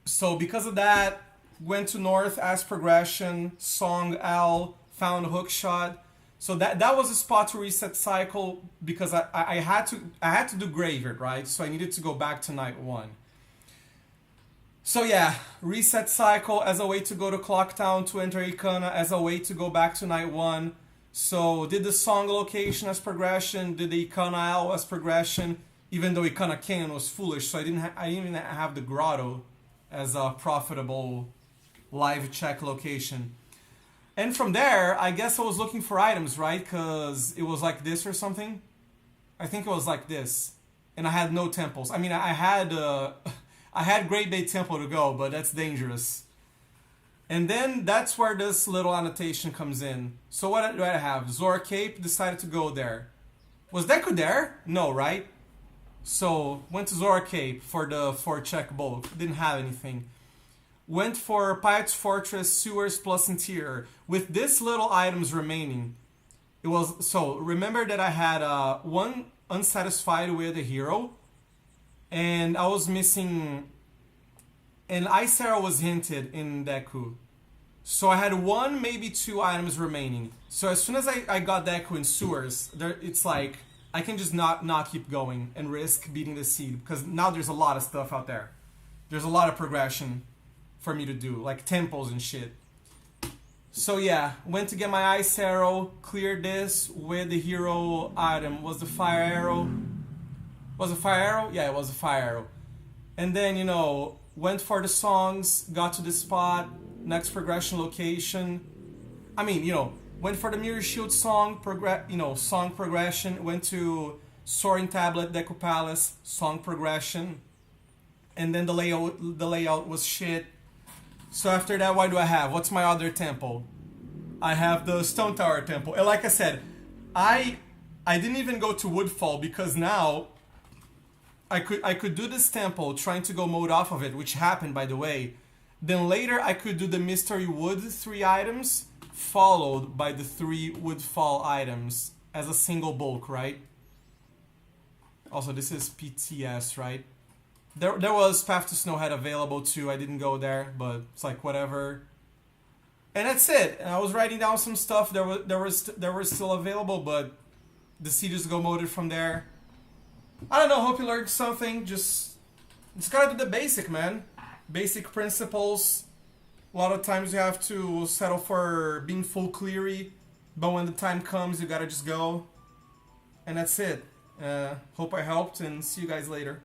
So because of that, went to north as progression, song Owl, found hookshot. So that was a spot to reset cycle because I had to do Graveyard, right? So I needed to go back to night 1. So yeah, reset cycle as a way to go to Clocktown to enter Ikana, as a way to go back to night 1. So did the song location as progression, did the Ikana Owl as progression, even though Ikana Canyon was foolish, so I didn't even have the Grotto as a profitable live check location. And from there, I guess I was looking for items, right? Because it was like this or something. I think it was like this. And I had no temples. I mean, I had Great Bay Temple to go, but that's dangerous. And then that's where this little annotation comes in. So what do I have? Zora Cape, decided to go there. Was Deku there? No, right? So went to Zora Cape for the 4-check bulk. Didn't have anything. Went for Pirate's Fortress, Sewers plus Interior. With this little items remaining. It was, so remember that I had one unsatisfied with the hero. And I was missing, and Ice Arrow was hinted in Deku. So I had 1, maybe 2 items remaining. So as soon as I got Deku in Sewers, it's like, I can just not keep going and risk beating the seed. Because now there's a lot of stuff out there. There's a lot of progression for me to do, like temples and shit. So yeah, went to get my Ice Arrow, cleared this with the hero item. Was the Fire Arrow? Was it Fire Arrow? Yeah, it was a Fire Arrow. And then, you know, went for the songs, got to the spot, next progression location. I mean, you know, went for the Mirror Shield song, song progression. Went to Soaring Tablet, Deku Palace, song progression. and then the layout was shit. So after that, what do I have? What's my other temple? I have the Stone Tower temple. And like I said, I didn't even go to Woodfall because now I could do this temple trying to go mode off of it, which happened by the way. Then later I could do the Mystery Wood 3 items followed by the 3 Woodfall items as a single bulk, right? Also, this is PTS, right? There was Path to Snowhead available too. I didn't go there, but it's like whatever. And that's it. And I was writing down some stuff. There was still available, but the Sieges go moded from there. I don't know. Hope you learned something. Just gotta do the basic, man. Basic principles. A lot of times you have to settle for being full cleary, but when the time comes, you gotta just go. And that's it. Hope I helped, and see you guys later.